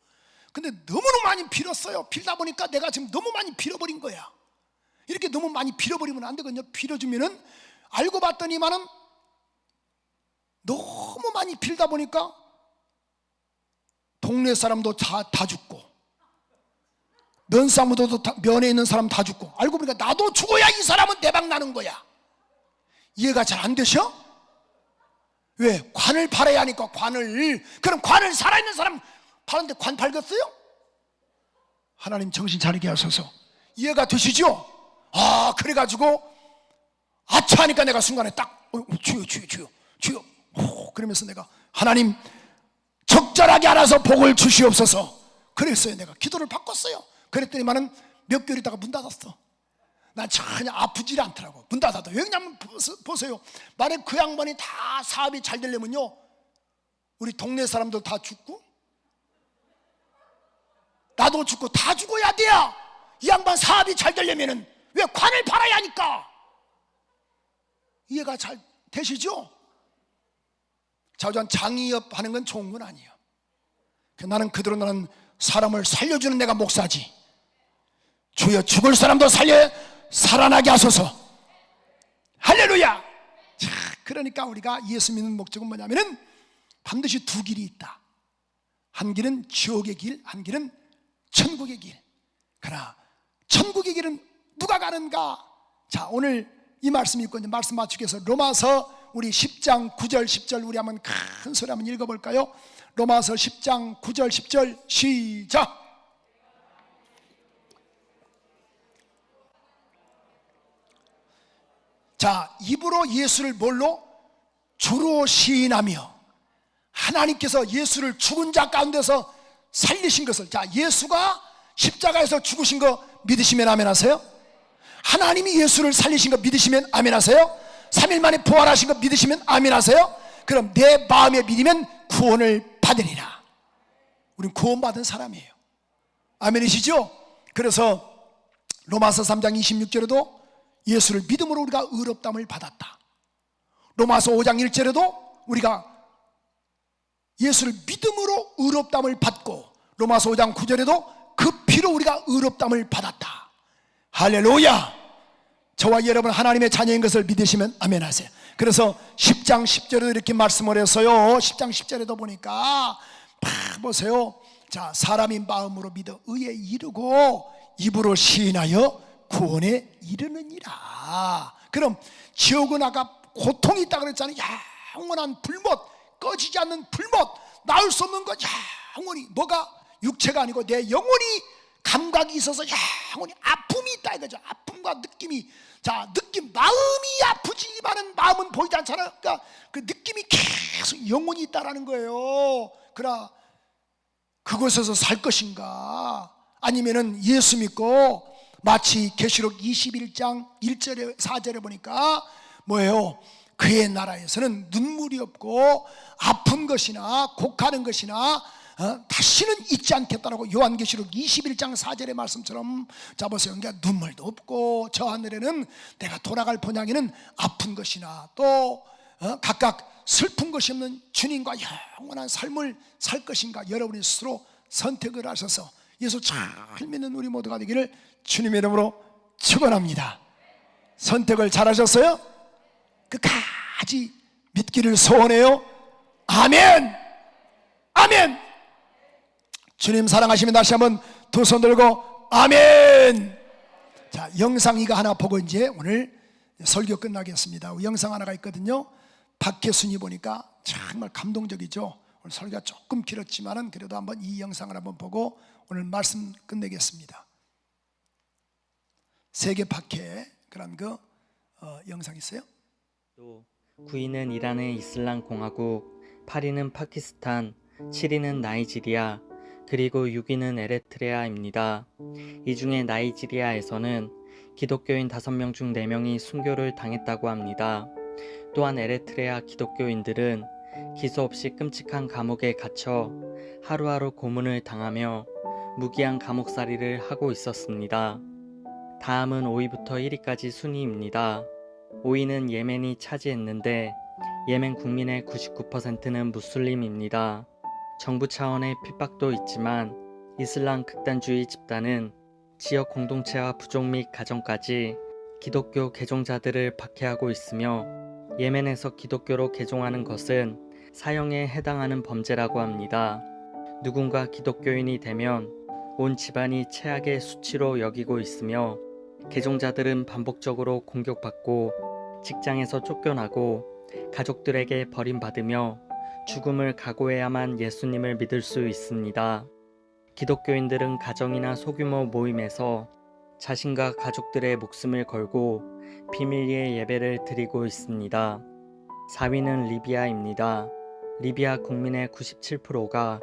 근데 너무너무 많이 빌었어요. 빌다 보니까 내가 지금 너무 많이 빌어버린 거야. 이렇게 너무 많이 빌어버리면 안 되거든요. 빌어주면은 알고 봤더니만은 너무 많이 빌다 보니까 동네 사람도 다 죽고, 면사무도도 면에 있는 사람 다 죽고, 알고 보니까 나도 죽어야 이 사람은 대박 나는 거야. 이해가 잘 안 되셔? 왜? 관을 팔아야 하니까. 그럼 관을 살아있는 사람 파는데 관 팔겠어요? 하나님 정신 차리게 하소서. 이해가 되시죠? 그래가지고 아차 하니까 내가 순간에 딱 주여 그러면서 내가 하나님 적절하게 알아서 복을 주시옵소서. 그랬어요. 내가 기도를 바꿨어요. 그랬더니만은 몇 개월 있다가 문 닫았어. 난 전혀 아프지 않더라고. 문 닫아도. 왜냐면 보세요. 만약 그 양반이 다 사업이 잘 되려면요, 우리 동네 사람들 다 죽고 나도 죽고 다 죽어야 돼요. 이 양반 사업이 잘 되려면은. 왜? 관을 팔아야 하니까. 이해가 잘 되시죠? 자우전 장의업 하는 건 좋은 건 아니에요. 나는 그대로 나는 사람을 살려주는 내가 목사지. 주여 죽을 사람도 살아나게 하소서. 할렐루야. 자, 그러니까 우리가 예수 믿는 목적은 뭐냐면은 반드시 두 길이 있다. 한 길은 지옥의 길, 한 길은 천국의 길. 그러나 천국의 길은 누가 가는가? 자, 오늘 이 말씀 읽고 이제 말씀 맞추기 위해서 로마서 우리 10장 9절 10절 우리 한번 큰 소리 한번 읽어볼까요? 로마서 10장 9절 10절 시작. 자, 입으로 예수를 뭘로? 주로 시인하며 하나님께서 예수를 죽은 자 가운데서 살리신 것을, 자, 예수가 십자가에서 죽으신 거 믿으시면 아멘 하세요? 하나님이 예수를 살리신 거 믿으시면 아멘 하세요? 3일 만에 부활하신 거 믿으시면 아멘 하세요? 그럼 내 마음에 믿으면 구원을 받으리라. 우린 구원받은 사람이에요. 아멘이시죠? 그래서 로마서 3장 26절에도 예수를 믿음으로 우리가 의롭다함을 받았다. 로마서 5장 1절에도 우리가 예수를 믿음으로 의롭다함을 받고, 로마서 5장 9절에도 그 피로 우리가 의롭다함을 받았다. 할렐루야. 저와 여러분 하나님의 자녀인 것을 믿으시면 아멘 하세요. 그래서 10장 10절에도 이렇게 말씀을 했어요. 10장 10절에도 보니까 보세요. 자, 사람이 마음으로 믿어 의에 이르고 입으로 시인하여 구원에 이르느니라. 그럼 지옥은 아까 고통이 있다 그랬잖아요. 영원한 불못, 꺼지지 않는 불못, 나올 수 없는 것 영원히, 뭐가 육체가 아니고 내 영혼이 감각이 있어서 영원히 아픔이 있다 이거죠. 아픔과 느낌이, 자, 느낌, 마음이 아프지만은 마음은 보이지 않잖아요. 그러니까 그 느낌이 계속 영혼이 있다라는 거예요. 그러나 그곳에서 살 것인가, 아니면은 예수 믿고 마치 계시록 21장 1절에 4절에 보니까 뭐예요? 그의 나라에서는 눈물이 없고 아픈 것이나 곡하는 것이나 다시는 있지 않겠다라고 요한계시록 21장 4절의 말씀처럼, 자 보세요. 그러니까 눈물도 없고 저 하늘에는 내가 돌아갈 본향에는 아픈 것이나 또 각각 슬픈 것이 없는 주님과 영원한 삶을 살 것인가, 여러분이 스스로 선택을 하셔서 예수 잘 믿는 우리 모두가 되기를 주님의 이름으로 축원합니다. 선택을 잘 하셨어요? 끝까지 믿기를 소원해요. 아멘. 아멘. 주님 사랑하시면 다시 한번 두 손 들고 아멘. 자, 영상 이거 하나 보고 이제 오늘 설교 끝나겠습니다. 영상 하나가 있거든요. 박혜순이 보니까 정말 감동적이죠. 오늘 설교가 조금 길었지만은 그래도 한번 이 영상을 한번 보고 오늘 말씀 끝내겠습니다. 세계 박해 그런 그 영상 있어요? 9위는 이란의 이슬람 공화국, 8위는 파키스탄, 7위는 나이지리아, 그리고 6위는 에리트레아입니다. 이 중에 나이지리아에서는 기독교인 5명 중 4명이 순교를 당했다고 합니다. 또한 에리트레아 기독교인들은 기소 없이 끔찍한 감옥에 갇혀 하루하루 고문을 당하며 무기한 감옥살이를 하고 있었습니다. 다음은 5위부터 1위까지 순위입니다. 5위는 예멘이 차지했는데 예멘 국민의 99%는 무슬림입니다. 정부 차원의 핍박도 있지만 이슬람 극단주의 집단은 지역 공동체와 부족 및 가정까지 기독교 개종자들을 박해하고 있으며 예멘에서 기독교로 개종하는 것은 사형에 해당하는 범죄라고 합니다. 누군가 기독교인이 되면 온 집안이 최악의 수치로 여기고 있으며 개종자들은 반복적으로 공격받고 직장에서 쫓겨나고 가족들에게 버림받으며 죽음을 각오해야만 예수님을 믿을 수 있습니다. 기독교인들은 가정이나 소규모 모임에서 자신과 가족들의 목숨을 걸고 비밀리에 예배를 드리고 있습니다. 4위는 리비아입니다. 리비아 국민의 97%가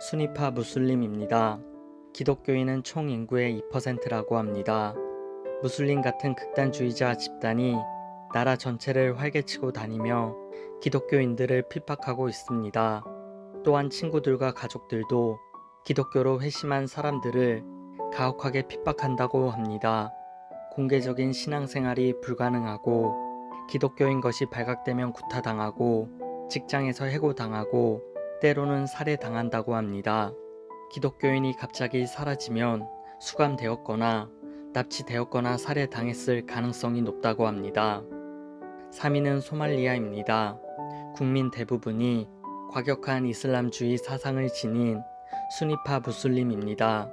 수니파 무슬림입니다. 기독교인은 총 인구의 2%라고 합니다. 무슬림 같은 극단주의자 집단이 나라 전체를 활개치고 다니며 기독교인들을 핍박하고 있습니다. 또한 친구들과 가족들도 기독교로 회심한 사람들을 가혹하게 핍박한다고 합니다. 공개적인 신앙생활이 불가능하고 기독교인 것이 발각되면 구타당하고 직장에서 해고당하고 때로는 살해당한다고 합니다. 기독교인이 갑자기 사라지면 수감되었거나 납치되었거나 살해당했을 가능성이 높다고 합니다. 3위는 소말리아입니다. 국민 대부분이 과격한 이슬람주의 사상을 지닌 수니파 무슬림입니다.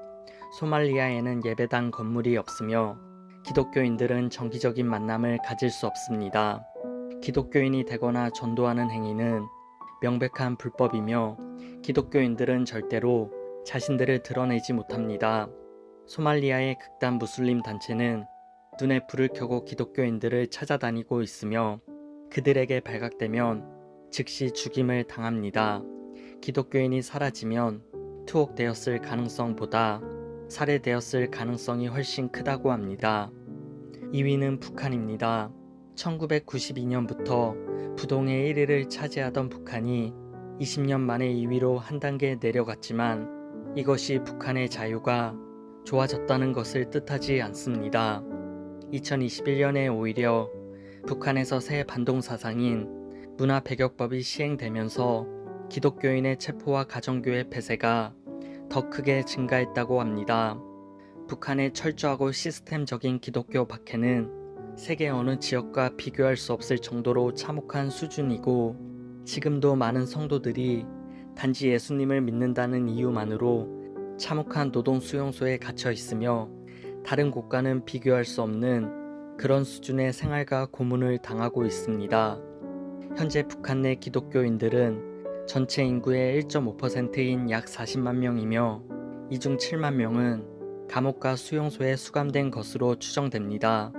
소말리아에는 예배당 건물이 없으며 기독교인들은 정기적인 만남을 가질 수 없습니다. 기독교인이 되거나 전도하는 행위는 명백한 불법이며 기독교인들은 절대로 자신들을 드러내지 못합니다. 소말리아의 극단 무슬림 단체는 눈에 불을 켜고 기독교인들을 찾아다니고 있으며 그들에게 발각되면 즉시 죽임을 당합니다. 기독교인이 사라지면 투옥되었을 가능성보다 살해되었을 가능성이 훨씬 크다고 합니다. 2위는 북한입니다. 1992년부터 부동의 1위를 차지하던 북한이 20년 만에 2위로 한 단계 내려갔지만 이것이 북한의 자유가 좋아졌다는 것을 뜻하지 않습니다. 2021년에 오히려 북한에서 새 반동사상인 문화배격법이 시행되면서 기독교인의 체포와 가정교회 폐쇄가 더 크게 증가했다고 합니다. 북한의 철저하고 시스템적인 기독교 박해는 세계 어느 지역과 비교할 수 없을 정도로 참혹한 수준이고, 지금도 많은 성도들이 단지 예수님을 믿는다는 이유만으로 참혹한 노동 수용소에 갇혀 있으며 다른 곳과는 비교할 수 없는 그런 수준의 생활과 고문을 당하고 있습니다. 현재 북한 내 기독교인들은 전체 인구의 1.5%인 약 40만 명이며 이 중 7만 명은 감옥과 수용소에 수감된 것으로 추정됩니다.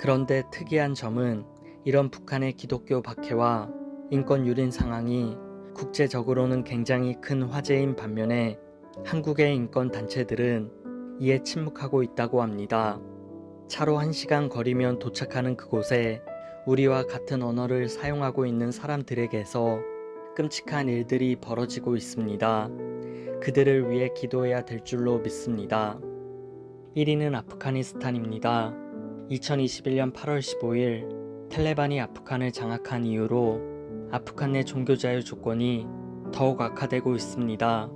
그런데 특이한 점은 이런 북한의 기독교 박해와 인권 유린 상황이 국제적으로는 굉장히 큰 화제인 반면에 한국의 인권 단체들은 이에 침묵하고 있다고 합니다. 차로 1시간 거리면 도착하는 그곳에 우리와 같은 언어를 사용하고 있는 사람들에게서 끔찍한 일들이 벌어지고 있습니다. 그들을 위해 기도해야 될 줄로 믿습니다. 1위는 아프가니스탄입니다. 2021년 8월 15일 탈레반이 아프간을 장악한 이후로 아프간 내 종교 자유 조건이 더욱 악화되고 있습니다.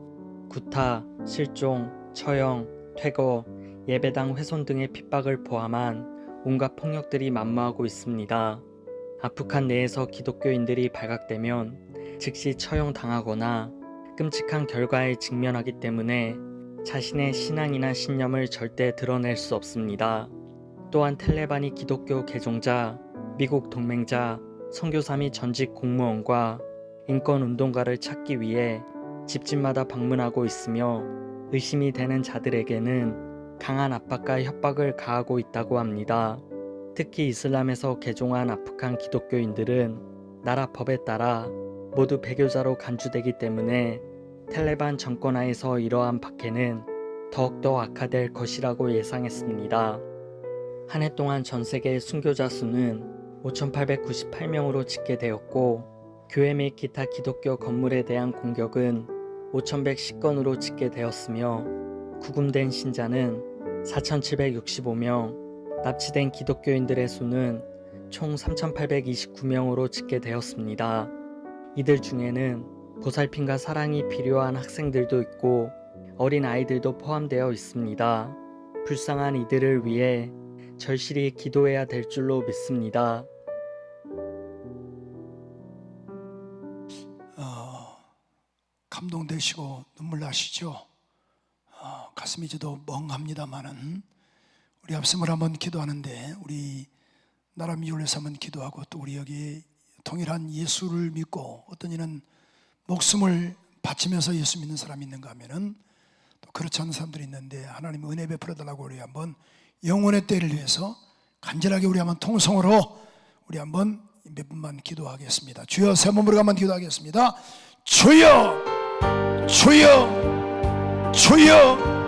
구타, 실종, 처형, 퇴거, 예배당 훼손 등의 핍박을 포함한 온갖 폭력들이 만무하고 있습니다. 아프간 내에서 기독교인들이 발각되면 즉시 처형당하거나 끔찍한 결과에 직면하기 때문에 자신의 신앙이나 신념을 절대 드러낼 수 없습니다. 또한 탈레반이 기독교 개종자, 미국 동맹자, 선교사 및 전직 공무원과 인권운동가를 찾기 위해 집집마다 방문하고 있으며 의심이 되는 자들에게는 강한 압박과 협박을 가하고 있다고 합니다. 특히 이슬람에서 개종한 아프간 기독교인들은 나라 법에 따라 모두 배교자로 간주되기 때문에 탈레반 정권 하에서 이러한 박해는 더욱더 악화될 것이라고 예상했습니다. 한 해 동안 전 세계 순교자 수는 5,898명으로 집계되었고, 교회 및 기타 기독교 건물에 대한 공격은 5,110건으로 집계되었으며, 구금된 신자는 4,765명, 납치된 기독교인들의 수는 총 3,829명으로 집계되었습니다. 이들 중에는 보살핌과 사랑이 필요한 학생들도 있고 어린 아이들도 포함되어 있습니다. 불쌍한 이들을 위해 절실히 기도해야 될 줄로 믿습니다. 감동되시고 눈물 나시죠? 가슴이 저도 멍합니다만은 우리 앞섬을 한번 기도하는데, 우리 나라 미올에서 한번 기도하고, 또 우리 여기 통일한 예수를 믿고 어떤 이는 목숨을 바치면서 예수 믿는 사람이 있는가 하면은 또 그렇지 않은 사람들이 있는데, 하나님 은혜 베풀어 달라고 우리 한번 영혼의 때를 위해서 간절하게 우리 한번 통성으로 우리 한번 몇 분만 기도하겠습니다. 주여, 세 몸으로 한번 기도하겠습니다. 주여, 주여, 주여.